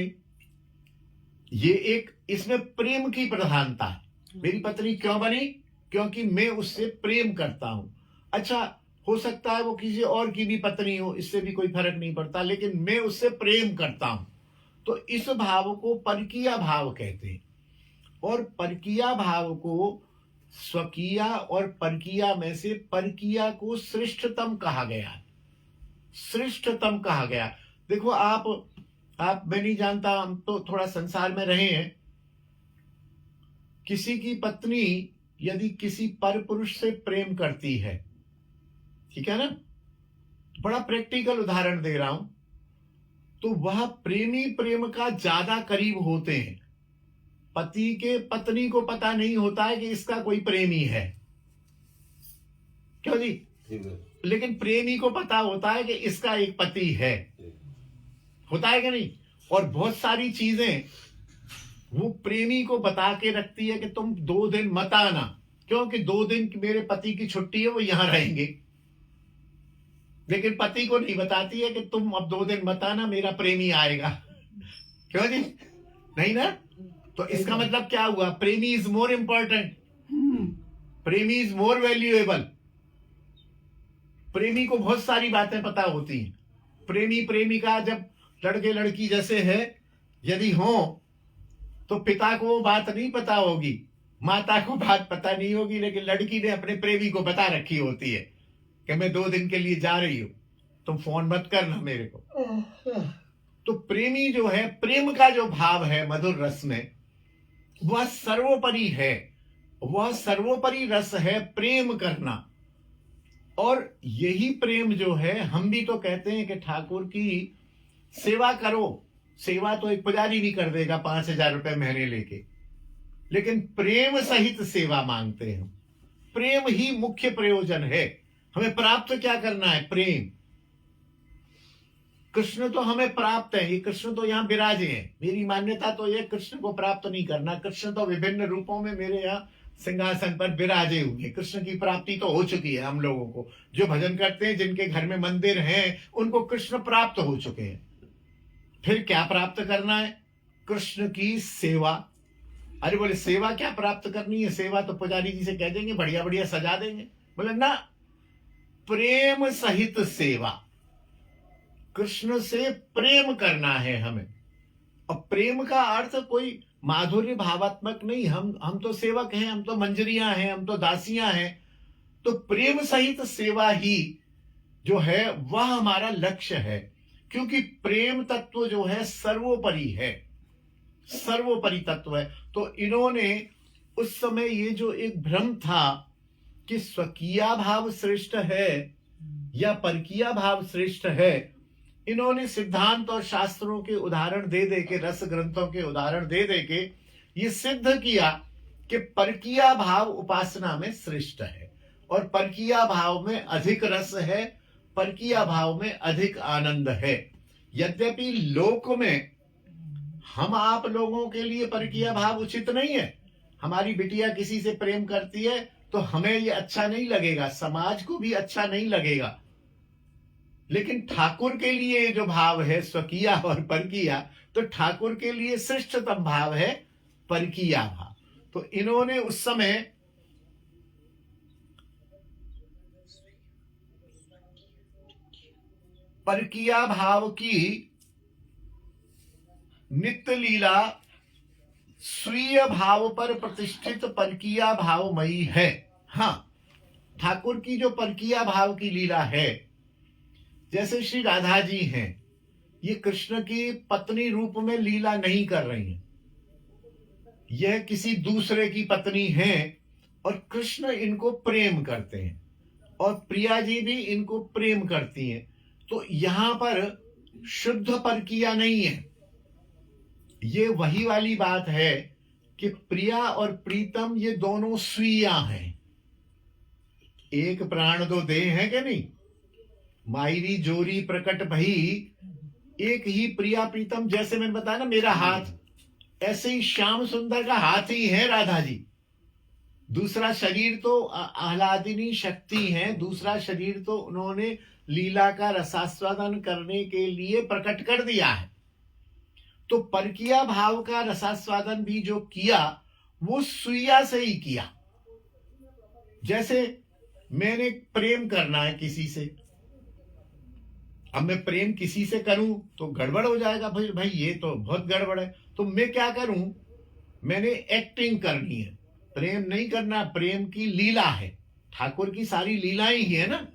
ये एक इसमें प्रेम की प्रधानता है। मेरी पत्नी क्यों बनी? क्योंकि मैं उससे प्रेम करता हूं। अच्छा, हो सकता है वो किसी और की भी पत्नी हो, इससे भी कोई फर्क नहीं पड़ता, लेकिन मैं उससे प्रेम करता हूं। तो इस भाव को परकीय भाव कहते हैं। और परकीय भाव को स्वकीय और परकीय में से परकीय को श्रेष्ठतम कहा गया। श्रेष्ठतम कहा गया। देखो, आप मैं नहीं जानता, हम तो थोड़ा संसार में रहे हैं। किसी की पत्नी यदि किसी पर पुरुष से प्रेम करती है, ठीक है ना, बड़ा प्रैक्टिकल उदाहरण दे रहा हूं, तो वह प्रेमी प्रेम का ज्यादा करीब होते हैं। पति के पत्नी को पता नहीं होता है कि इसका कोई प्रेमी है, क्यों जी? ठीक है। लेकिन प्रेमी को पता होता है कि इसका एक पति है, होता है कि नहीं? और बहुत सारी चीजें वो प्रेमी को बता के रखती है कि तुम 2 दिन मत आना, क्योंकि 2 दिन की मेरे पति की छुट्टी है, वो यहां रहेंगे। लेकिन पति को नहीं बताती है कि तुम अब 2 दिन मत आना, मेरा प्रेमी आएगा। क्यों जी? नहीं ना? तो इसका मतलब क्या हुआ? प्रेमी इज मोर इंपॉर्टेंट, प्रेमी इज मोर वैल्यूएबल। प्रेमी को बहुत सारी बातें पता होती हैं। प्रेमी प्रेमिका जब लड़के लड़की जैसे है यदि हो, तो पिता को वो बात नहीं पता होगी, माता को बात पता नहीं होगी, लेकिन लड़की ने अपने प्रेमी को बता रखी होती है कि मैं 2 दिन के लिए जा रही हूं, तुम फोन मत करना मेरे को। तो प्रेमी जो है, प्रेम का जो भाव है मधुर रस में, वह सर्वोपरि है, वह सर्वोपरि रस है प्रेम करना। और यही प्रेम जो है, हम भी तो कहते हैं कि ठाकुर की सेवा करो। सेवा तो एक पुजारी भी कर देगा 5,000 रुपए महीने लेके, लेकिन प्रेम सहित सेवा मांगते हैं। प्रेम ही मुख्य प्रयोजन है। हमें प्राप्त क्या करना है? प्रेम। कृष्ण तो हमें प्राप्त है, ये कृष्ण तो यहाँ विराजे हैं। मेरी मान्यता तो ये, कृष्ण को प्राप्त नहीं करना, कृष्ण तो विभिन्न रूपों में मेरे यहाँ सिंहासन पर विराजे हुए। कृष्ण की प्राप्ति तो हो चुकी है। हम लोगों को जो भजन करते हैं, जिनके घर में मंदिर हैं, उनको कृष्ण प्राप्त हो चुके हैं। फिर क्या प्राप्त करना है? कृष्ण की सेवा। अरे बोले सेवा क्या प्राप्त करनी है? सेवा तो पुजारी जी से कह देंगे, बढ़िया बढ़िया सजा देंगे। बोले ना, प्रेम सहित सेवा। कृष्ण से प्रेम करना है हमें। और प्रेम का अर्थ कोई माधुर्य भावात्मक नहीं। हम तो सेवक हैं, हम तो मंजरियां हैं, हम तो दासियां हैं। तो प्रेम सहित सेवा ही जो है वह हमारा लक्ष्य है, क्योंकि प्रेम तत्व जो है सर्वोपरि है, सर्वोपरि तत्व है। तो इन्होंने उस समय ये जो एक भ्रम था कि स्वकीया भाव श्रेष्ठ है या परकीया भाव श्रेष्ठ है, इन्होंने सिद्धांत और शास्त्रों के उदाहरण दे दे के, रस ग्रंथों के उदाहरण दे दे के ये सिद्ध किया कि परकीया भाव उपासना में श्रेष्ठ है, और परकीया भाव में अधिक रस है, परकीया भाव में अधिक आनंद है। यद्यपि लोक में हम आप लोगों के लिए परकीया भाव उचित नहीं है। हमारी बिटिया किसी से प्रेम करती है तो हमें ये अच्छा नहीं लगेगा, समाज को भी अच्छा नहीं लगेगा। लेकिन ठाकुर के लिए जो भाव है स्वकीया और परकीया, तो ठाकुर के लिए श्रेष्ठतम भाव है परकीया भाव। तो इन्होंने उस समय परकीया भाव की नित्य लीला स्वीय भाव पर प्रतिष्ठित परकीया भावमयी है। हाँ, ठाकुर की जो परकीया भाव की लीला है, जैसे श्री राधा जी हैं, ये कृष्ण की पत्नी रूप में लीला नहीं कर रही हैं, यह किसी दूसरे की पत्नी हैं, और कृष्ण इनको प्रेम करते हैं, और प्रिया जी भी इनको प्रेम करती हैं। तो यहां पर शुद्ध परकीया नहीं है। ये वही वाली बात है कि प्रिया और प्रीतम ये दोनों स्वीया हैं। एक प्राण दो देह है कि नहीं? मायरी जोरी प्रकट भई, एक ही प्रिया प्रीतम। जैसे मैंने बताया ना, मेरा हाथ, ऐसे ही श्याम सुंदर का हाथ ही है राधा जी। दूसरा शरीर तो आह्लादिनी शक्ति है, दूसरा शरीर तो उन्होंने लीला का रसास्वादन करने के लिए प्रकट कर दिया है। तो परकीया भाव का रसास्वादन भी जो किया वो सुइया से ही किया। जैसे मैंने प्रेम करना है किसी से, अब मैं प्रेम किसी से करूं तो गड़बड़ हो जाएगा, भाई ये तो बहुत गड़बड़ है। तो मैं क्या करूं, मैंने एक्टिंग करनी है, प्रेम नहीं करना। प्रेम की लीला है, ठाकुर की सारी लीलाएं ही है ना।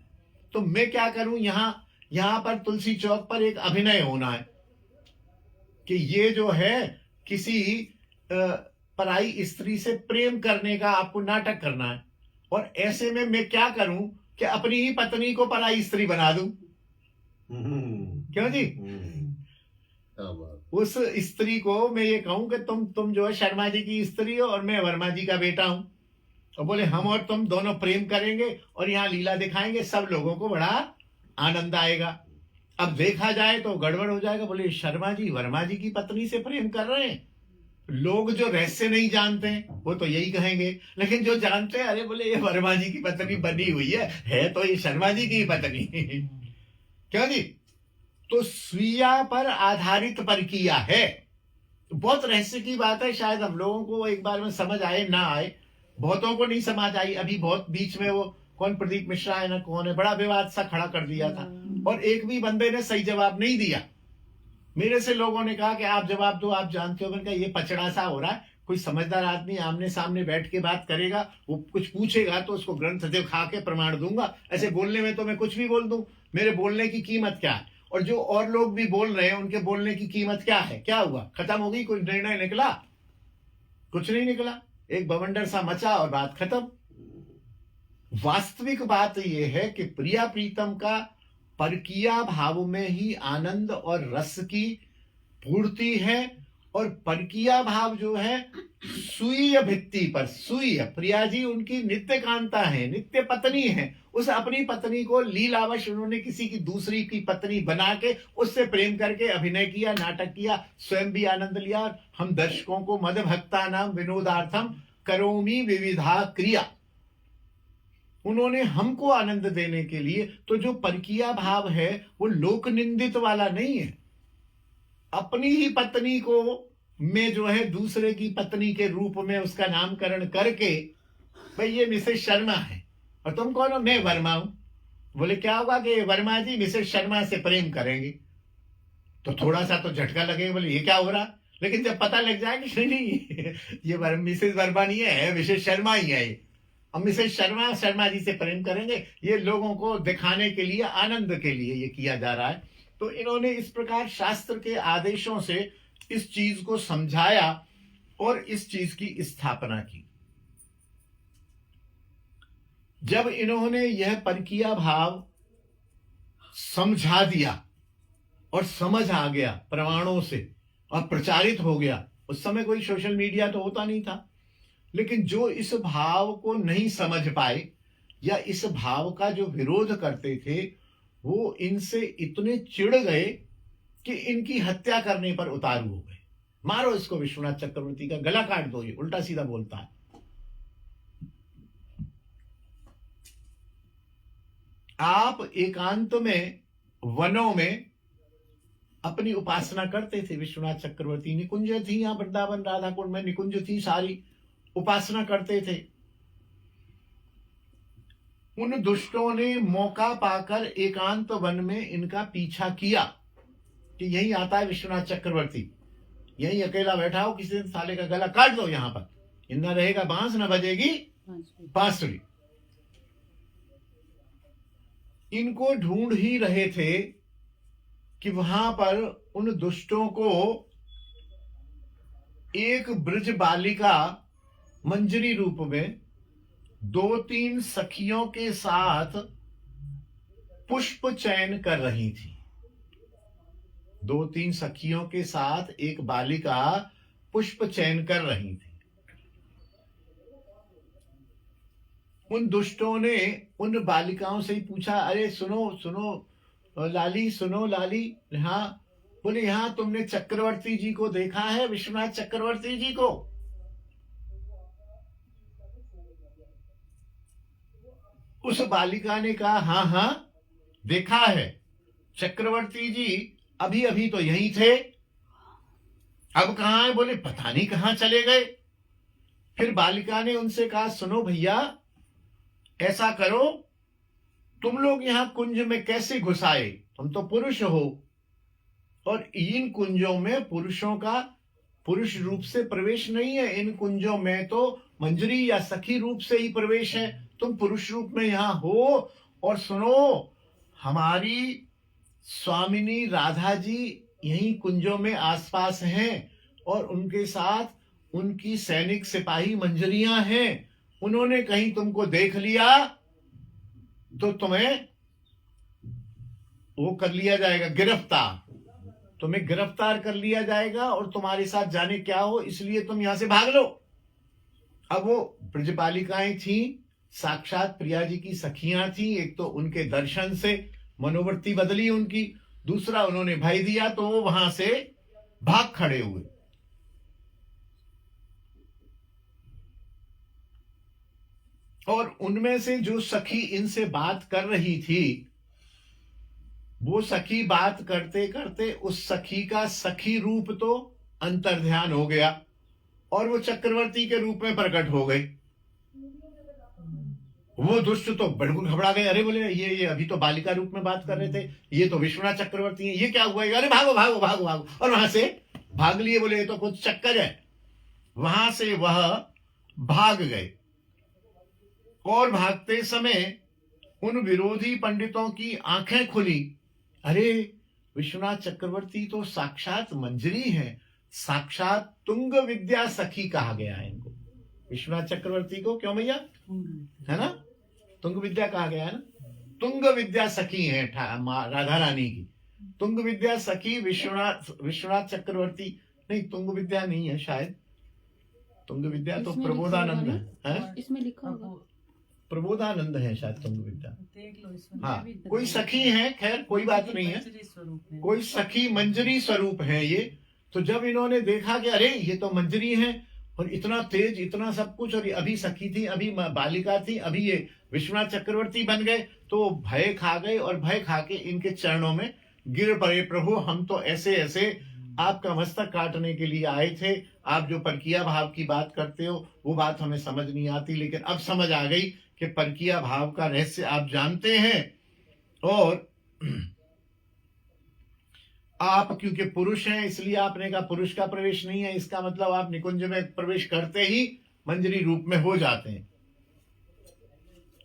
तो मैं क्या करूं, यहां पर तुलसी चौक पर एक अभिनय होना है कि ये जो है किसी पराई स्त्री से प्रेम करने का आपको नाटक करना है, और ऐसे में मैं क्या करूं कि अपनी ही पत्नी को पराई स्त्री बना दूं। क्यों जी? क्या बात। उस स्त्री को मैं ये कहूं कि तुम जो है शर्मा जी की स्त्री हो और मैं वर्मा जी का बेटा हूं, और बोले हम और तुम दोनों प्रेम करेंगे और यहाँ लीला दिखाएंगे, सब लोगों को बड़ा आनंद आएगा। अब देखा जाए तो गड़बड़ हो जाएगा। बोले शर्मा जी वर्मा जी की पत्नी से प्रेम कर रहे हैं। लोग जो रहस्य नहीं जानते हैं वो तो यही कहेंगे, लेकिन जो जानते हैं, अरे बोले ये वर्मा जी की पत्नी बनी हुई है तो ये शर्मा जी की पत्नी। क्यों जी? तो स्वीया पर आधारित परकीया है। बहुत रहस्य की बात है, शायद हम लोगों को एक बार में समझ आए ना आए, बहुतों को नहीं समझ आई। अभी बहुत बीच में वो कौन प्रदीप मिश्रा है ना कौन है, बड़ा विवाद सा खड़ा कर दिया था, और एक भी बंदे ने सही जवाब नहीं दिया। मेरे से लोगों ने कहा कि आप जवाब दो, आप जानते हो। मैंने कहा ये पचड़ा सा हो रहा है, कोई समझदार आदमी आमने सामने बैठ के बात करेगा, वो कुछ पूछेगा तो उसको ग्रंथ दिखा के प्रमाण दूंगा। ऐसे बोलने में तो मैं कुछ भी बोल दूं, मेरे बोलने की कीमत क्या है? और जो और लोग भी बोल रहे हैं उनके बोलने की कीमत क्या है? क्या हुआ? खत्म हो गई? कोई निर्णय निकला? कुछ नहीं निकला, एक बवंडर सा मचा और बात खत्म। वास्तविक बात यह है कि प्रिया प्रीतम का परकीया भाव में ही आनंद और रस की पूर्ति है, और परकीया भाव जो है सुईय भित्ति पर, सुईय प्रिया जी उनकी नित्य कांता है, नित्य पत्नी है। उस अपनी पत्नी को लीलावश उन्होंने किसी की दूसरी की पत्नी बना के उससे प्रेम करके अभिनय किया, नाटक किया, स्वयं भी आनंद लिया। हम दर्शकों को मद भक्ता नाम विनोदार्थम करोमि विविधा क्रिया, उन्होंने हमको आनंद देने के लिए। तो जो परकीया भाव है वो लोक निंदित वाला नहीं है। अपनी ही पत्नी को मैं जो है दूसरे की पत्नी के रूप में उसका नामकरण करके, भाई ये मिसेस शर्मा है और तुम कौन हो? मैं वर्मा हूं। बोले क्या होगा कि वर्मा जी मिसेस शर्मा से प्रेम करेंगे, तो थोड़ा सा तो झटका लगेगा। बोले ये क्या हो रहा? लेकिन जब पता लग जाए कि नहीं ये मिसेस वर्मा नहीं है, मिसेस शर्मा ही है, अब मिसेस शर्मा शर्मा जी से प्रेम करेंगे, ये लोगों को दिखाने के लिए, आनंद के लिए ये किया जा रहा है। तो इन्होंने इस प्रकार शास्त्र के आदेशों से इस चीज को समझाया और इस चीज की स्थापना की। जब इन्होंने यह परकीया भाव समझा दिया और समझ आ गया प्रमाणों से और प्रचारित हो गया, उस समय कोई सोशल मीडिया तो होता नहीं था, लेकिन जो इस भाव को नहीं समझ पाए या इस भाव का जो विरोध करते थे, वो इनसे इतने चिढ़ गए कि इनकी हत्या करने पर उतारू हो गए। मारो इसको, विश्वनाथ चक्रवर्ती का गला काट दो, ये उल्टा सीधा बोलता है। आप एकांत में वनों में अपनी उपासना करते थे। विश्वनाथ चक्रवर्ती निकुंज थी, यहां वृंदावन राधाकुंड में निकुंज थी, सारी उपासना करते थे। उन दुष्टों ने मौका पाकर एकांत वन में इनका पीछा किया कि यही आता है विश्वनाथ चक्रवर्ती, यही अकेला बैठा हो, किसी दिन साले का गला काट दो, यहां पर न रहेगा बांस न बजेगी बांसुरी। इनको ढूंढ ही रहे थे कि वहां पर उन दुष्टों को एक ब्रज बालिका मंजरी रूप में 2-3 सखियों के साथ पुष्प चयन कर रही थी। 2-3 सखियों के साथ एक बालिका पुष्प चयन कर रही थी। उन दुष्टों ने उन बालिकाओं से ही पूछा, अरे सुनो सुनो लाली, सुनो लाली। हाँ। बोले यहां तुमने चक्रवर्ती जी को देखा है, विश्वनाथ चक्रवर्ती जी को? उस बालिका ने कहा हाँ हाँ देखा है, चक्रवर्ती जी अभी अभी तो यही थे, अब कहां है? बोले पता नहीं कहां चले गए। फिर बालिका ने उनसे कहा, सुनो भैया, ऐसा करो, तुम लोग यहां कुंज में कैसे घुस आए? तुम तो पुरुष हो, और इन कुंजों में पुरुषों का पुरुष रूप से प्रवेश नहीं है। इन कुंजों में तो मंजरी या सखी रूप से ही प्रवेश है। तुम पुरुष रूप में यहां हो। और सुनो, हमारी स्वामिनी राधा जी यहीं कुंजों में आसपास हैं, और उनके साथ उनकी सैनिक सिपाही मंजरियां हैं, उन्होंने कहीं तुमको देख लिया तो तुम्हें वो कर लिया जाएगा, गिरफ्तार, तुम्हें गिरफ्तार कर लिया जाएगा और तुम्हारे साथ जाने क्या हो, इसलिए तुम यहां से भाग लो। अब वो ब्रजबालिकाएं थी, साक्षात प्रिया जी की सखियां थी। एक तो उनके दर्शन से मनोवृत्ति बदली उनकी, दूसरा उन्होंने भय दिया तो वो वहां से भाग खड़े हुए। और उनमें से जो सखी इनसे बात कर रही थी, वो सखी बात करते करते उस सखी का सखी रूप तो अंतर्ध्यान हो गया और वो चक्रवर्ती के रूप में प्रकट हो गई। वो दुष्ट तो बिल्कुल घबरा गए। अरे बोले ये अभी तो बालिका रूप में बात कर रहे थे, ये तो विश्वनाथ चक्रवर्ती है, ये क्या हुआ? अरे भागो भागो भागो भागो, और वहां से भाग लिए। बोले ये तो कुछ चक्कर है। वहां से वह भाग गए और भागते समय उन विरोधी पंडितों की आंखें खुली। अरे विश्वनाथ चक्रवर्ती तो साक्षात मंजरी है, साक्षात तुंग विद्या सखी कहा गया है इनको। विश्वनाथ चक्रवर्ती को क्यों भैया, है ना, तुंग विद्या कहा गया है ना। तुंग विद्या सखी है राधा रानी की। तुंग विद्या सखी विश्वनाथ चक्रवर्ती नहीं, तुंग विद्या नहीं है शायद। तुंग विद्या तो प्रबोधानंद है, इसमें लिखा होगा प्रबोधानंद है शायद तुंग विद्या। देख लो इसमें। हाँ, कोई सखी है, खैर कोई बात नहीं है, कोई सखी मंजरी स्वरूप है ये। तो जब इन्होंने देखा कि अरे ये तो मंजरी है और इतना तेज, इतना सब कुछ, और अभी सखी थी, अभी बालिका थी, अभी ये विश्वनाथ चक्रवर्ती बन गए, तो भय खा गए और भय खा के इनके चरणों में गिर पड़े। प्रभु हम तो ऐसे ऐसे आपका मस्तक काटने के लिए आए थे, आप जो परकिया भाव की बात करते हो वो बात हमें समझ नहीं आती, लेकिन अब समझ आ गई कि परकिया भाव का रहस्य आप जानते हैं। और आप क्योंकि पुरुष हैं इसलिए आपने कहा पुरुष का प्रवेश नहीं है, इसका मतलब आप निकुंज में प्रवेश करते ही मंजरी रूप में हो जाते हैं।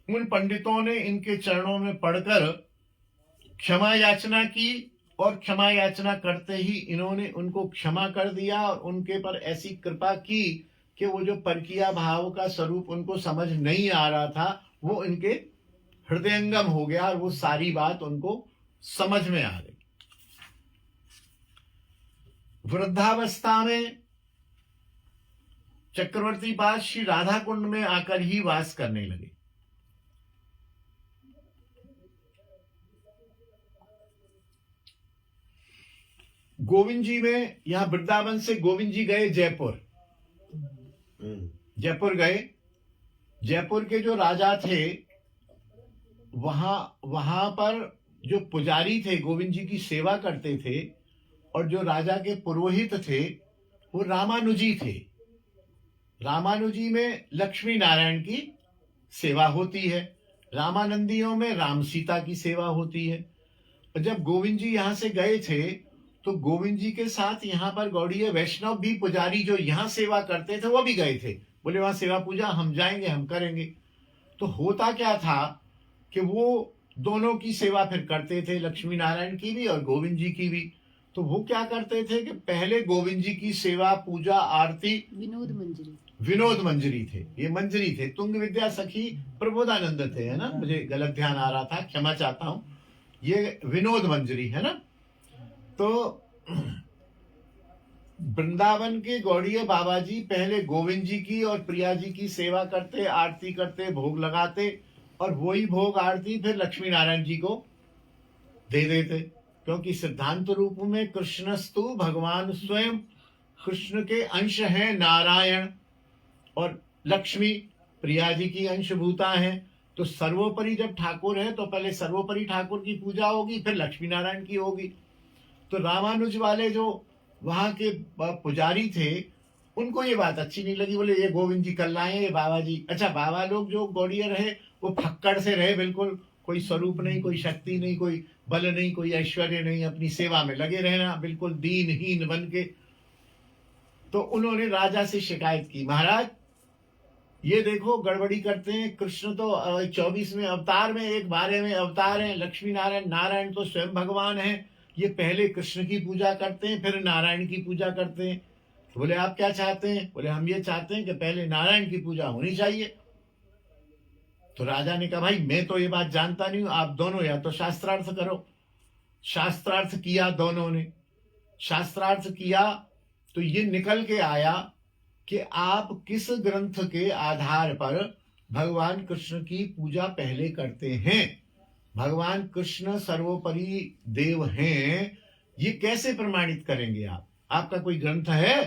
उन पंडितों ने इनके चरणों में पड़कर क्षमा याचना की और क्षमा याचना करते ही इन्होंने उनको क्षमा कर दिया और उनके पर ऐसी कृपा की कि वो जो परकिया भाव का स्वरूप उनको समझ नहीं आ रहा था वो इनके हृदयंगम हो गया और वो सारी बात उनको समझ में आ गई। वृद्धावस्था में चक्रवर्ती पास श्री राधा कुंड में आकर ही वास करने लगे। गोविंद जी में, यहां वृंदावन से गोविंद जी गए जयपुर, जयपुर गए। जयपुर के जो राजा थे वहां पर जो पुजारी थे गोविंद जी की सेवा करते थे, और जो राजा के पुरोहित थे वो रामानुजी थे। रामानुजी में लक्ष्मी नारायण की सेवा होती है, रामानंदियों में राम सीता की सेवा होती है। और जब गोविंद जी यहां से गए थे तो गोविंद जी के साथ यहाँ पर गौड़ीय वैष्णव भी पुजारी जो यहाँ सेवा करते थे वो भी गए थे। बोले वहां सेवा पूजा हम जाएंगे, हम करेंगे। तो होता क्या था कि वो दोनों की सेवा फिर करते थे, लक्ष्मी नारायण की भी और गोविंद जी की भी। तो वो क्या करते थे कि पहले गोविंद जी की सेवा पूजा आरती, विनोद मंजरी थे, ये मंजरी थे। तुंग विद्या सखी प्रबोधानंद थे, है ना, मुझे गलत ध्यान आ रहा था, क्षमा चाहता हूं, ये विनोद मंजरी है ना। तो वृंदावन के गौड़ीय बाबा जी पहले गोविंद जी की और प्रिया जी की सेवा करते, आरती करते, भोग लगाते, और वही भोग आरती फिर लक्ष्मी नारायण जी को दे देते, क्योंकि सिद्धांत रूप में कृष्णस्तु भगवान स्वयं, कृष्ण के अंश हैं नारायण और लक्ष्मी प्रिया जी की अंशभूता है। तो सर्वोपरि जब ठाकुर है तो पहले सर्वोपरि ठाकुर की पूजा होगी, फिर लक्ष्मी नारायण की होगी। तो रामानुज वाले जो वहां के पुजारी थे उनको ये बात अच्छी नहीं लगी। बोले ये गोविंद जी कल आए, ये बाबा जी, अच्छा बाबा लोग जो गौड़ीय रहे वो फक्कड़ से रहे, बिल्कुल कोई स्वरूप नहीं, कोई शक्ति नहीं, कोई बल नहीं, कोई ऐश्वर्य नहीं, अपनी सेवा में लगे रहना, बिल्कुल दीनहीन बन के। तो उन्होंने राजा से शिकायत की, महाराज ये देखो गड़बड़ी करते हैं, कृष्ण तो 24वें अवतार में एक 12वें अवतार है, लक्ष्मी नारायण, नारायण तो स्वयं भगवान है, ये पहले कृष्ण की पूजा करते हैं फिर नारायण की पूजा करते हैं, तो बोले आप क्या चाहते हैं? बोले हम ये चाहते हैं कि पहले नारायण की पूजा होनी चाहिए। तो राजा ने कहा भाई मैं तो ये बात जानता नहीं हूं, आप दोनों या तो शास्त्रार्थ करो। शास्त्रार्थ किया दोनों ने। शास्त्रार्थ किया तो ये निकल के आया कि आप किस ग्रंथ के आधार पर भगवान कृष्ण की पूजा पहले करते हैं। भगवान कृष्ण सर्वोपरि देव हैं, ये कैसे प्रमाणित करेंगे आप? आपका कोई ग्रंथ है?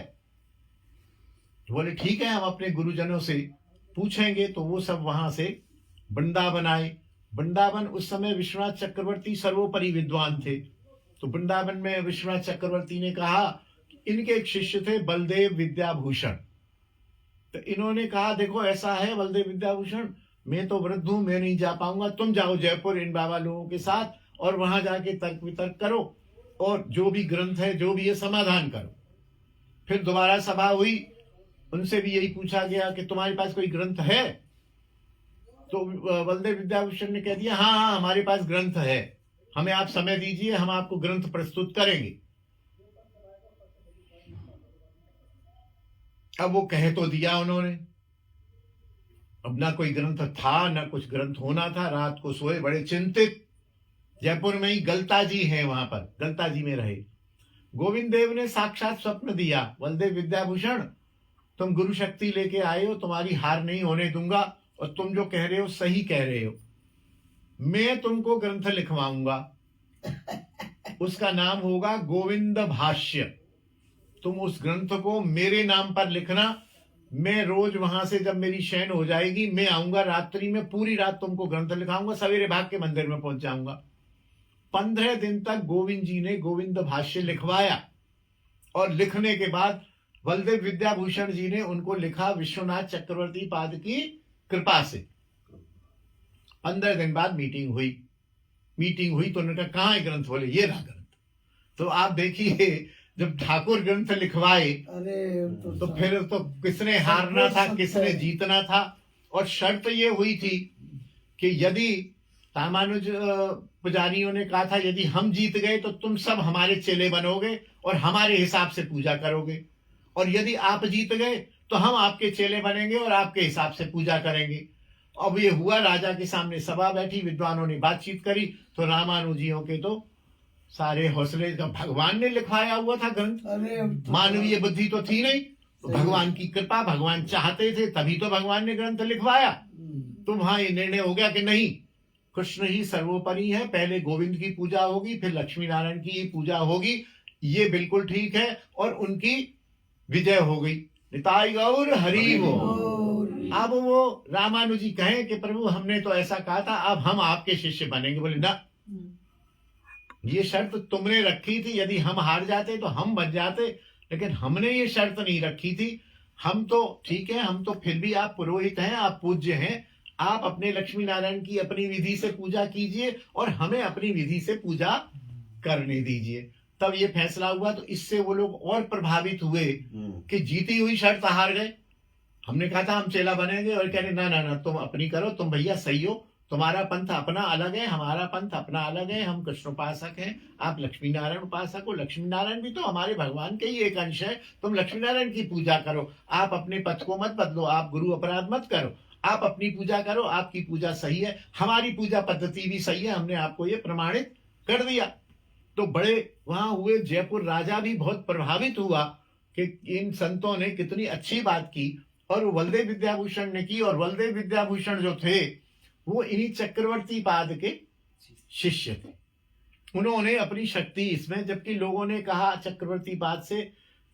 तो बोले ठीक है, हम अपने गुरुजनों से पूछेंगे। तो वो सब वहां से वृंदावन आए। वृंदावन उस समय विश्वनाथ चक्रवर्ती सर्वोपरि विद्वान थे। तो वृंदावन में विश्वनाथ चक्रवर्ती ने कहा, इनके एक शिष्य थे बलदेव विद्याभूषण। तो इन्होंने कहा देखो ऐसा है बलदेव विद्याभूषण, मैं तो वृद्ध हूं, मैं नहीं जा पाऊंगा, तुम जाओ जयपुर इन बाबा लोगों के साथ और वहां जाके तर्क वितर्क करो और जो भी ग्रंथ है जो भी है समाधान करो। फिर दोबारा सभा हुई, उनसे भी यही पूछा गया कि तुम्हारे पास कोई ग्रंथ है? तो बलदेव विद्याभूषण ने कह दिया हाँ हाँ हमारे पास ग्रंथ है, हमें आप समय दीजिए, हम आपको ग्रंथ प्रस्तुत करेंगे। अब वो कह तो दिया उन्होंने, अब ना कोई ग्रंथ था ना कुछ ग्रंथ होना था। रात को सोए बड़े चिंतित। जयपुर में ही गलता जी है, वहां पर गलता जी में रहे। गोविंद देव ने साक्षात स्वप्न दिया, बलदेव विद्याभूषण तुम गुरु शक्ति लेके आए हो, तुम्हारी हार नहीं होने दूंगा और तुम जो कह रहे हो सही कह रहे हो। मैं तुमको ग्रंथ लिखवाऊंगा, उसका नाम होगा गोविंद भाष्य। तुम उस ग्रंथ को मेरे नाम पर लिखना। मैं रोज वहां से जब मेरी शयन हो जाएगी मैं आऊंगा, रात्रि में पूरी रात तुमको ग्रंथ लिखाऊंगा, सवेरे भाग के मंदिर में पहुंच जाऊंगा। 15 दिन तक गोविंद जी ने गोविंद भाष्य लिखवाया और लिखने के बाद बलदेव विद्याभूषण जी ने उनको लिखा विश्वनाथ चक्रवर्ती पाद की कृपा से। 15 दिन बाद मीटिंग हुई तो उन्होंने कहा कहाँ है ग्रंथ? बोले ये रहा ग्रंथ। तो आप देखिए जब ठाकुर ग्रंथ लिखवाए तो फिर तो किसने हारना था, किसने जीतना था। और शर्त ये हुई थी कि यदि रामानुज पुजारियों ने कहा था यदि हम जीत गए तो तुम सब हमारे चेले बनोगे और हमारे हिसाब से पूजा करोगे, और यदि आप जीत गए तो हम आपके चेले बनेंगे और आपके हिसाब से पूजा करेंगे। अब ये हुआ, राजा के सामने सभा बैठी, विद्वानों ने बातचीत करी तो रामानुजियों के तो सारे हौसले, जब भगवान ने लिखवाया हुआ था ग्रंथ, मानवीय बुद्धि तो थी नहीं, तो भगवान की कृपा, भगवान चाहते थे तभी तो भगवान ने ग्रंथ लिखवाया। तो वहां ये निर्णय हो गया कि नहीं, कृष्ण ही सर्वोपरि है, पहले गोविंद की पूजा होगी फिर लक्ष्मी नारायण की पूजा होगी, ये बिल्कुल ठीक है। और उनकी विजय हो गई। निताई गौर हरि बोल। अब वो रामानुजी कहें कि प्रभु हमने तो ऐसा कहा था, अब हम आपके शिष्य बनेंगे। बोले ना, ये शर्त तुमने रखी थी, यदि हम हार जाते तो हम बच जाते, लेकिन हमने ये शर्त नहीं रखी थी। हम तो ठीक है, हम तो फिर भी आप पुरोहित हैं, आप पूज्य हैं, आप अपने लक्ष्मी नारायण की अपनी विधि से पूजा कीजिए और हमें अपनी विधि से पूजा करने दीजिए। तब ये फैसला हुआ। तो इससे वो लोग और प्रभावित हुए कि जीती हुई शर्त हार गए। हमने कहा था हम चेला बनेंगे और कह रहे ना ना ना तुम अपनी करो, तुम भैया सही हो, तुम्हारा पंथ अपना अलग है, हमारा पंथ अपना अलग है, हम कृष्ण उपासक हैं, आप लक्ष्मी नारायण उपासक हो, लक्ष्मी नारायण भी तो हमारे भगवान के ही एक अंश है, तुम लक्ष्मी नारायण की पूजा करो, आप अपने पथ को मत बदलो, आप गुरु अपराध मत करो, आप अपनी पूजा करो, आपकी पूजा सही है, हमारी पूजा पद्धति भी सही है, हमने आपको ये प्रमाणित कर दिया। तो बड़े वहां हुए, जयपुर राजा भी बहुत प्रभावित हुआ कि इन संतों ने कितनी अच्छी बात की, और बलदेव विद्याभूषण ने की। और बलदेव विद्याभूषण जो थे वो इन्हीं चक्रवर्ती पाद के शिष्य थे। उन्होंने अपनी शक्ति इसमें, जबकि लोगों ने कहा चक्रवर्ती पाद से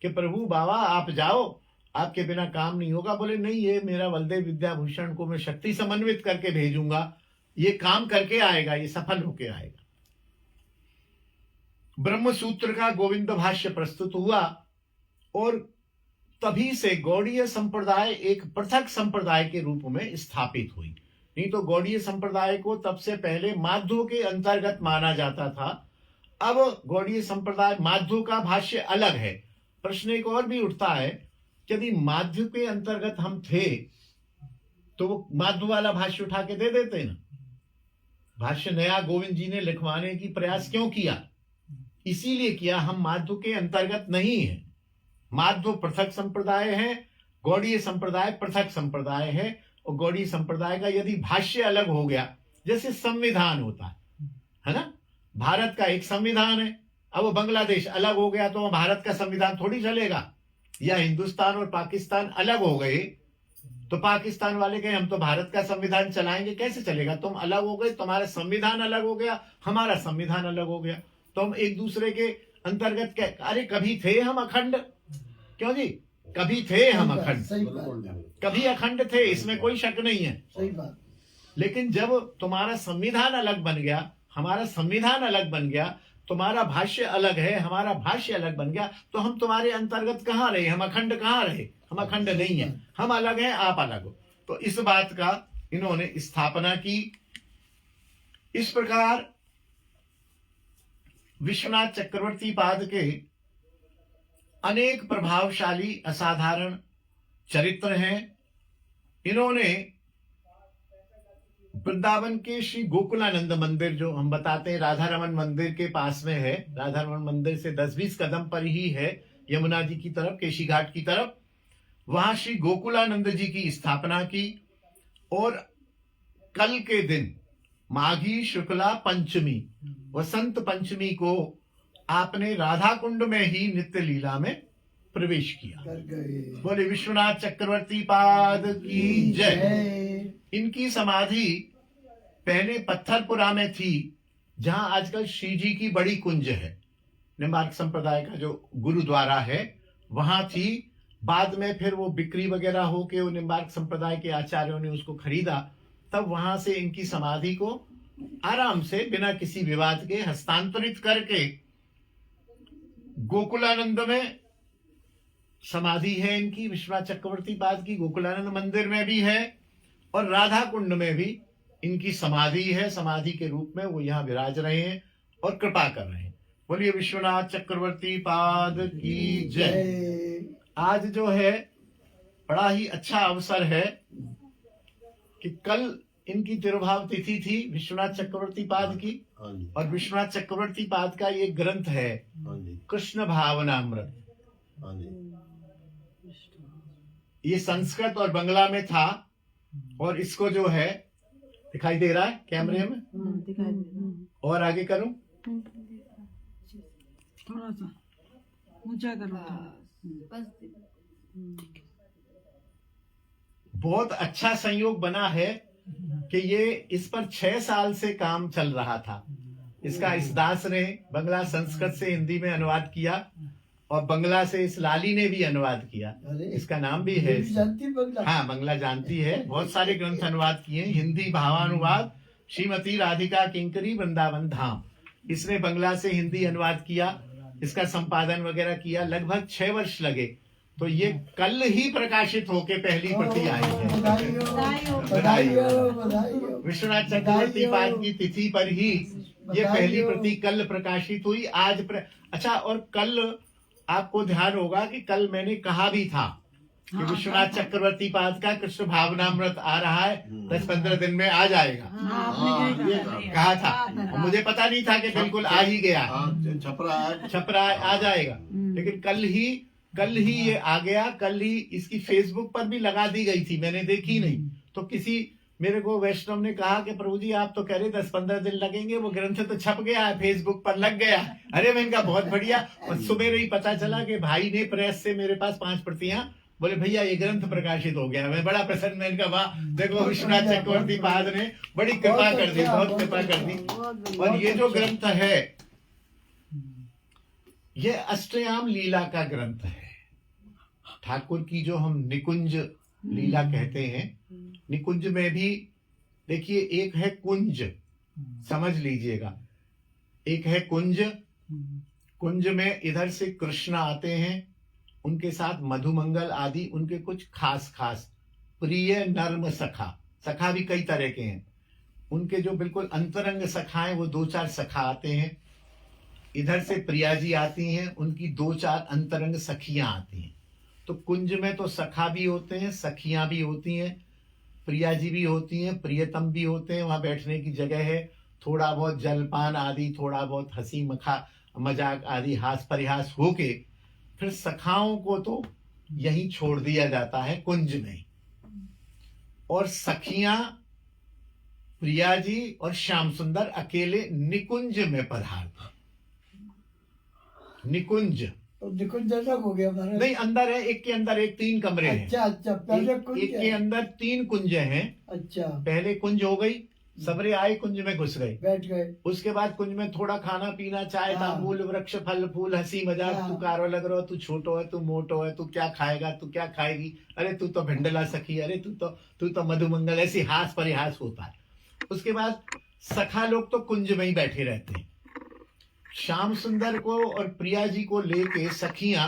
कि प्रभु बाबा आप जाओ, आपके बिना काम नहीं होगा। बोले नहीं, ये मेरा बलदेव विद्याभूषण को मैं शक्ति समन्वित करके भेजूंगा, ये काम करके आएगा, ये सफल होके आएगा। ब्रह्म सूत्र का गोविंद भाष्य प्रस्तुत हुआ और तभी से गौड़ीय संप्रदाय एक पृथक संप्रदाय के रूप में स्थापित हुई। नहीं तो गौड़ीय संप्रदाय को तब से पहले माध्व के अंतर्गत माना जाता था। अब गौड़ीय संप्रदाय, माध्व का भाष्य अलग है। प्रश्न एक और भी उठता है, यदि माध्व के अंतर्गत हम थे तो वो माध्व वाला भाष्य उठा के दे देते ना। भाष्य नया गोविंद जी ने लिखवाने की प्रयास क्यों किया? इसीलिए किया, हम माध्व के अंतर्गत नहीं है, माध्व पृथक संप्रदाय है, गौड़ीय संप्रदाय पृथक संप्रदाय है। और गौड़ीय संप्रदाय का यदि भाष्य अलग हो गया, जैसे संविधान होता है ना, भारत का एक संविधान है, अब वो बांग्लादेश अलग हो गया तो भारत का संविधान थोड़ी चलेगा। या हिंदुस्तान और पाकिस्तान अलग हो गए तो पाकिस्तान वाले कहे हम तो भारत का संविधान चलाएंगे, कैसे चलेगा? तुम अलग हो गए, तुम्हारा संविधान अलग हो गया, हमारा संविधान अलग हो गया, तो हम एक दूसरे के अंतर्गत अरे कभी थे हम अखंड, क्यों जी, कभी थे हम अखंड, सही बात, कभी अखंड थे, इसमें कोई शक नहीं है। सही बात। लेकिन जब तुम्हारा संविधान अलग बन गया, हमारा संविधान अलग बन गया, तुम्हारा भाष्य अलग है, हमारा भाष्य अलग बन गया, तो हम तुम्हारे अंतर्गत कहाँ रहे? हम अखंड कहाँ रहे? हम अखंड नहीं है, हम अलग हैं, आप अलग हो। तो इस बात का इन्होंने स्थापना की। इस प्रकार विश्वनाथ चक्रवर्ती पाद के अनेक प्रभावशाली असाधारण चरित्र हैं। इन्होंने वृंदावन के श्री गोकुलानंद मंदिर, जो हम बताते हैं राधा रमन मंदिर के पास में है, राधा रमन मंदिर से 10-20 कदम पर ही है, यमुना जी की तरफ, केशी घाट की तरफ, वहां श्री गोकुलानंद जी की स्थापना की। और कल के दिन माघी शुक्ला पंचमी, वसंत पंचमी को आपने राधा कुंड में ही नित्य लीला में प्रवेश किया। कर गए। बोले विश्वनाथ चक्रवर्ती पाद की जय। इनकी समाधि पहले पत्थरपुरा में थी, जहां आजकल श्री जी की बड़ी कुंज है, निम्बार्क संप्रदाय का जो गुरुद्वारा है, वहां थी। बाद में फिर वो बिक्री वगैरह होके वो निम्बार्क संप्रदाय के आचार्यों ने उसको खरीदा, तब वहां से इनकी समाधि को आराम से बिना किसी विवाद के हस्तांतरित करके गोकुलानंद में समाधि है इनकी, विश्वनाथ चक्रवर्ती पाद की गोकुलानंद मंदिर में भी है, और राधा कुंड में भी इनकी समाधि है। समाधि के रूप में वो यहाँ विराज रहे हैं और कृपा कर रहे हैं। बोलिए विश्वनाथ चक्रवर्ती पाद की जय। आज जो है बड़ा ही अच्छा अवसर है कि कल इनकी तिरुभाव तिथि थी विश्वनाथ चक्रवर्ती पाद की, और विश्वनाथ चक्रवर्ती पाद का ये ग्रंथ है कृष्ण भावनामृत। ये संस्कृत और बंगला में था, और इसको जो है दिखाई दे रहा है कैमरे में, दिखाई दे रहा और आगे करूं, थोड़ा सा ऊंचा करो। बहुत अच्छा संयोग बना है कि ये इस पर 6 साल से काम चल रहा था। इसका इस दास ने बंगला संस्कृत से हिंदी में अनुवाद किया, और बंगला से इस लाली ने भी अनुवाद किया। इसका नाम भी है, जानती बंगला? हाँ, बंगला जानती है। बहुत सारे ग्रंथ अनुवाद किए, हिंदी भावानुवाद श्रीमती राधिका किंकरी वृंदावन धाम, इसने बंगला से हिंदी अनुवाद किया, इसका संपादन वगैरह किया, लगभग 6 वर्ष लगे। तो ये कल ही प्रकाशित होके पहली प्रति आई है। बधाई हो। विश्वनाथ चक्रवर्ती पाद की तिथि पर ही ये पहली प्रति कल प्रकाशित हुई। आज अच्छा, और कल आपको ध्यान होगा कि कल मैंने कहा भी था कि विश्वनाथ चक्रवर्ती पाद का कृष्ण भावनामृत आ रहा है, 10-15 दिन में आ जाएगा, कहा था। और मुझे पता नहीं था कि बिल्कुल आ ही गया, छपरा आ जाएगा। लेकिन कल ही ये आ गया। कल ही इसकी फेसबुक पर भी लगा दी गई थी, मैंने देखी नहीं। तो किसी मेरे को वैष्णव ने कहा कि प्रभु जी आप तो कह रहे 10-15 दिन लगेंगे, वो ग्रंथ तो छप गया है, फेसबुक पर लग गया। अरे मैंने कहा बहुत बढ़िया। और सुबह ही पता चला कि भाई ने प्रेस से मेरे पास 5 प्रतियां, बोले भैया ये ग्रंथ प्रकाशित हो गया। मैं बड़ा प्रसन्न, मैंने कहा वाह, देखो विश्वनाथ चक्रवर्ती पाद ने बड़ी कृपा कर दी, बहुत कृपा कर दी। और ये जो ग्रंथ है ये अष्टयाम लीला का ग्रंथ है। ठाकुर की जो हम निकुंज लीला कहते हैं, निकुंज में भी देखिए एक है कुंज, समझ लीजिएगा, एक है कुंज। कुंज में इधर से कृष्ण आते हैं, उनके साथ मधुमंगल आदि उनके कुछ खास खास प्रिय नर्म सखा, सखा भी कई तरह के हैं। उनके जो बिल्कुल अंतरंग सखा हैं वो 2-4 सखा आते हैं। इधर से प्रिया जी आती हैं, उनकी 2-4 अंतरंग सखियां आती हैं। तो कुंज में तो सखा भी होते हैं, सखियां भी होती हैं, प्रिया जी भी होती हैं, प्रियतम भी होते हैं। वहां बैठने की जगह है, थोड़ा बहुत जलपान आदि, थोड़ा बहुत हंसी मजाक आदि हास परिहास होके फिर सखाओं को तो यहीं छोड़ दिया जाता है कुंज में, और सखियां प्रिया जी और श्याम सुंदर अकेले निकुंज में पधारते। निकुंज और निकुंज अलग हो गया महाराज। नहीं, अंदर है, एक के अंदर एक, 3 कमरे हैं। अच्छा अच्छा, पहले कुंज एक के है। अंदर 3 कुंज हैं। अच्छा, पहले कुंज हो गई, सबरे आए कुंज में घुस गए। बैठ गए। उसके बाद कुंज में थोड़ा खाना पीना, चाय हाँ। तांबूल वृक्ष फल फूल हंसी मजाक, हाँ। तू कारो लग रहा, तू छोटो है, तू मोटो है, तू क्या खाएगा, तू क्या खाएगी, अरे तू तो भिंडला सखी, अरे तू तो मधुमंगल, ऐसी हास परिहास होता है। उसके बाद सखा लोग तो कुंज में ही बैठे रहते हैं। श्याम सुंदर को और प्रिया जी को लेके सखियां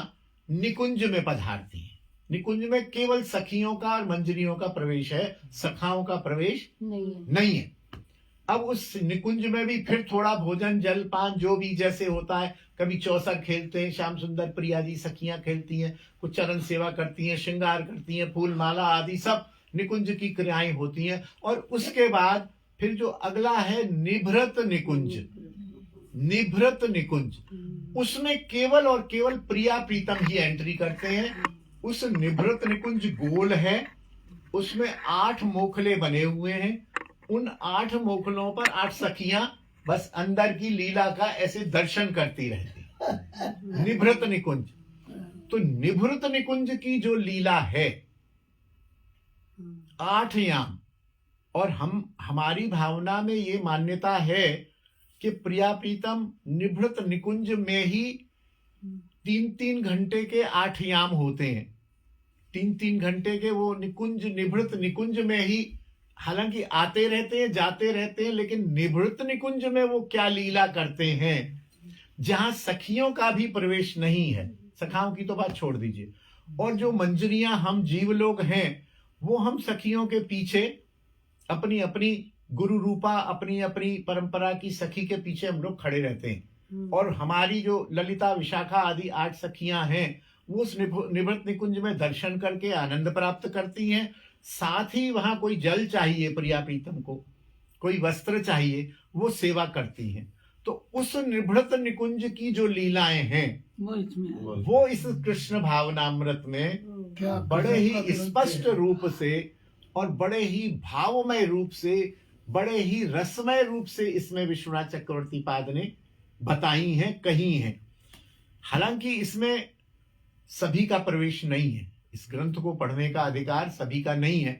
निकुंज में पधारती हैं। निकुंज में केवल सखियों का और मंजरियों का प्रवेश है, सखाओं का प्रवेश नहीं है। अब उस निकुंज में भी फिर थोड़ा भोजन जल पान जो भी जैसे होता है, कभी चौसर खेलते हैं, श्याम सुंदर प्रिया जी सखियां खेलती हैं, कुछ चरण सेवा करती हैं, श्रृंगार करती हैं, फूल माला आदि सब निकुंज की क्रियाएं होती हैं। और उसके बाद फिर जो अगला है निभृत निकुंज, निभृत निकुंज, उसमें केवल और केवल प्रिया प्रीतम ही एंट्री करते हैं। उस निभृत निकुंज गोल है, उसमें 8 मोखले बने हुए हैं। उन 8 मोखलों पर 8 सखियां बस अंदर की लीला का ऐसे दर्शन करती रहती। निभृत निकुंज, तो निभृत निकुंज की जो लीला है 8 याम, और हमारी भावना में ये मान्यता है कि प्रिया प्रीतम निभृत निकुंज में ही 3-3 घंटे के 8 याम होते हैं। 3-3 घंटे के वो निकुंज, निभृत निकुंज में ही, हालांकि आते रहते हैं जाते रहते हैं, लेकिन निभृत निकुंज में वो क्या लीला करते हैं जहां सखियों का भी प्रवेश नहीं है। सखाओं की तो बात छोड़ दीजिए, और जो मंजरियां हम जीव लोग हैं वो हम सखियों के पीछे अपनी अपनी गुरु रूपा, अपनी अपनी परंपरा की सखी के पीछे हम लोग खड़े रहते हैं। और हमारी जो ललिता विशाखा आदि 8 सखियां हैं वो उस निभृत निकुंज में दर्शन करके आनंद प्राप्त करती हैं। साथ ही वहां कोई जल चाहिए प्रिया प्रीतम को, कोई वस्त्र चाहिए, वो सेवा करती हैं। तो उस निभृत निकुंज की जो लीलाएं हैं वो इसमें है। वो इस कृष्ण भावनामृत में क्या बड़े ही कृष्ण स्पष्ट रूप से और बड़े ही भावमय रूप से, बड़े ही रसमय रूप से इसमें विश्वनाथ चक्रवर्ती पाद ने बताई हैं, कही हैं। हालांकि इसमें सभी का प्रवेश नहीं है, इस ग्रंथ को पढ़ने का अधिकार सभी का नहीं है।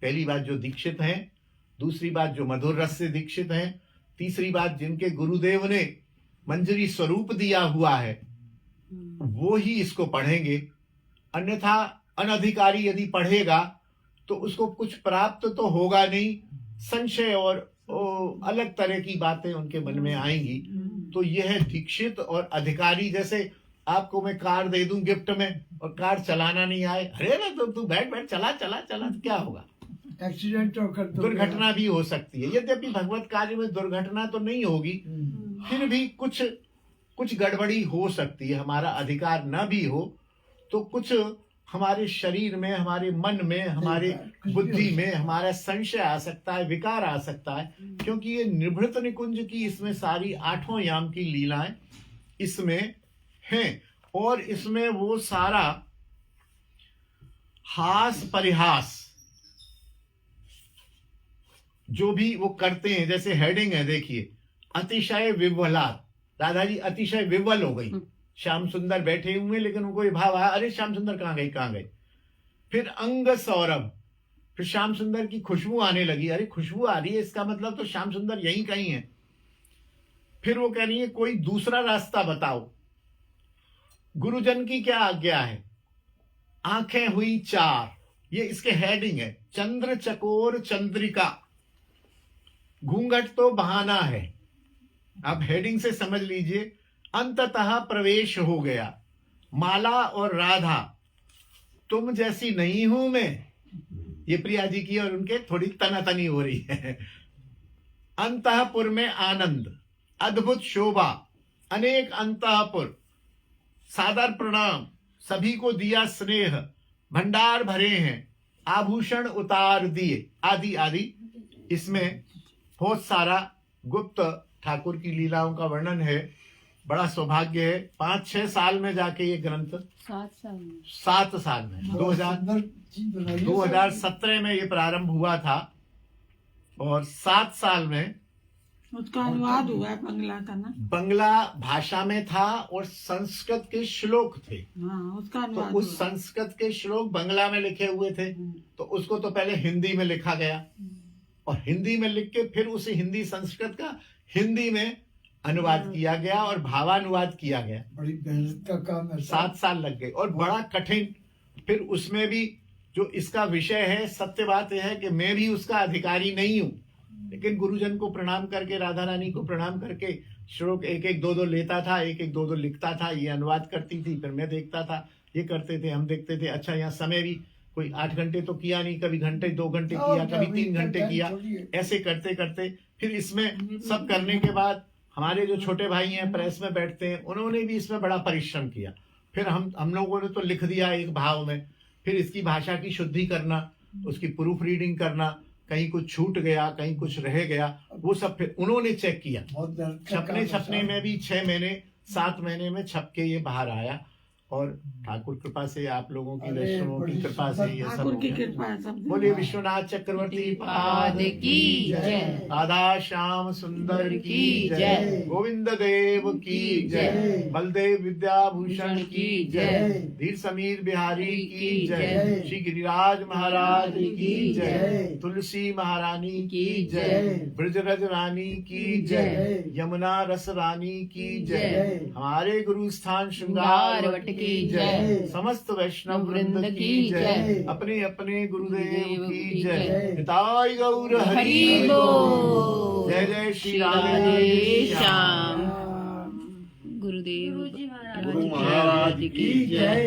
पहली बात जो दीक्षित हैं, दूसरी बात जो मधुर रस से दीक्षित हैं, तीसरी बात जिनके गुरुदेव ने मंजरी स्वरूप दिया हुआ है वो ही इसको पढ़ेंगे। अन्यथा अनधिकारी यदि पढ़ेगा तो उसको कुछ प्राप्त तो होगा नहीं, संशय और अलग तरह की बातें उनके मन में आएंगी। तो यह है दीक्षित और अधिकारी। जैसे आपको मैं कार दे दूं गिफ्ट में और कार चलाना नहीं आए, अरे ना तो तू बैठ बैठ चला चला चला, तो क्या होगा? एक्सीडेंट होकर तो दुर्घटना भी हो सकती है। यद्यपि भगवत कार्य में दुर्घटना तो नहीं होगी, फिर भी कुछ गड़बड़ी हो सकती है। हमारा अधिकार न भी हो तो कुछ हमारे शरीर में, हमारे मन में, हमारे बुद्धि में हमारा संशय आ सकता है, विकार आ सकता है। क्योंकि ये निभृत निकुंज की इसमें सारी 8 याम की लीलाएं इसमें हैं, और इसमें वो सारा हास परिहास जो भी वो करते हैं, जैसे हेडिंग है देखिए, अतिशय विह्वलात। राधा जी अतिशय विह्वल हो गई। श्याम सुंदर बैठे हुए लेकिन उनको ये भाव आया, अरे श्याम सुंदर कहाँ गए। फिर अंग सौरभ, फिर श्याम सुंदर की खुशबू आने लगी, अरे खुशबू आ रही है, इसका मतलब तो श्याम सुंदर यहीं कहीं है। फिर वो कह रही है कोई दूसरा रास्ता बताओ, गुरुजन की क्या आज्ञा है। आंखें हुई 4, ये इसके हेडिंग है। चंद्र चकोर चंद्रिका, घूंघट तो बहाना है। आप हेडिंग से समझ लीजिए। अंततः प्रवेश हो गया, माला और राधा, तुम जैसी नहीं हूं मैं। ये प्रिया जी की और उनके थोड़ी तनातनी हो रही है। अंतःपुर में आनंद, अद्भुत शोभा, अनेक अंतःपुर, सादर प्रणाम, सभी को दिया स्नेह, भंडार भरे हैं, आभूषण उतार दिए, आदि आदि। इसमें बहुत सारा गुप्त ठाकुर की लीलाओं का वर्णन है। बड़ा सौभाग्य है। 5-6 साल में जाके ये ग्रंथ 7 साल में 7 साल में बहुत सुंदर चीज बनाई है। 2017 में ये प्रारंभ हुआ था और 7 साल में उसका अनुवाद हुआ है बंगला का ना। बंगला भाषा में था और संस्कृत के श्लोक थे। हाँ उसका तो अनुवाद उस संस्कृत के श्लोक बंगला में लिखे हुए थे, तो उसको तो पहले हिंदी में लिखा गया और हिंदी में लिख के फिर उसे हिंदी संस्कृत का हिंदी में अनुवाद किया गया और भावानुवाद किया गया। बड़ी मेहनत का काम है। 7 साल लग गए और बड़ा कठिन। फिर उसमें भी जो इसका विषय है, सत्य बात यह है कि मैं भी उसका अधिकारी नहीं हूं, लेकिन गुरुजन को प्रणाम करके, राधा रानी को प्रणाम करके श्लोक 1-1, 2-2 लेता था, 1-1, 2-2 लिखता था, ये अनुवाद करती थी, फिर मैं देखता था, ये करते थे, हम देखते थे। अच्छा, यहाँ समय भी कोई 8 घंटे तो किया नहीं, कभी घंटे 2 घंटे किया, कभी 3 घंटे किया। ऐसे करते करते फिर इसमें सब करने के बाद हमारे जो छोटे भाई हैं प्रेस में बैठते हैं, उन्होंने भी इसमें बड़ा परिश्रम किया। फिर हम लोगों ने तो लिख दिया एक भाव में, फिर इसकी भाषा की शुद्धि करना, उसकी प्रूफ रीडिंग करना, कहीं कुछ छूट गया, कहीं कुछ रह गया, वो सब फिर उन्होंने चेक किया। बहुत मेहनत का काम है छपने साहब। में भी 6 महीने 7 महीने में छप के ये बाहर आया और ठाकुर कृपा से, आप लोगों की, अरे, वैष्णवों की बड़ी कृपा से ये सब ठाकुर हो की गया। कृपा है सब। बोलिए विश्वनाथ चक्रवर्ती पाद की जय, राधा श्याम सुंदर की जय, गोविंद देव की जय, बलदेव विद्याभूषण की जय, धीर समीर बिहारी की जय, श्री गिरिराज महाराज की जय, तुलसी महारानी की जय, ब्रजरज रानी की जय, यमुना रस रानी की जय, हमारे गुरु स्थान श्रृंगार वट की जय, समस्त वैष्णव वृंद की जय, अपने अपने गुरुदेव की जय। निताय गौर हरि बोल। जय जय श्री राधे श्याम। गुरुदेव गुरु महाराज की जय।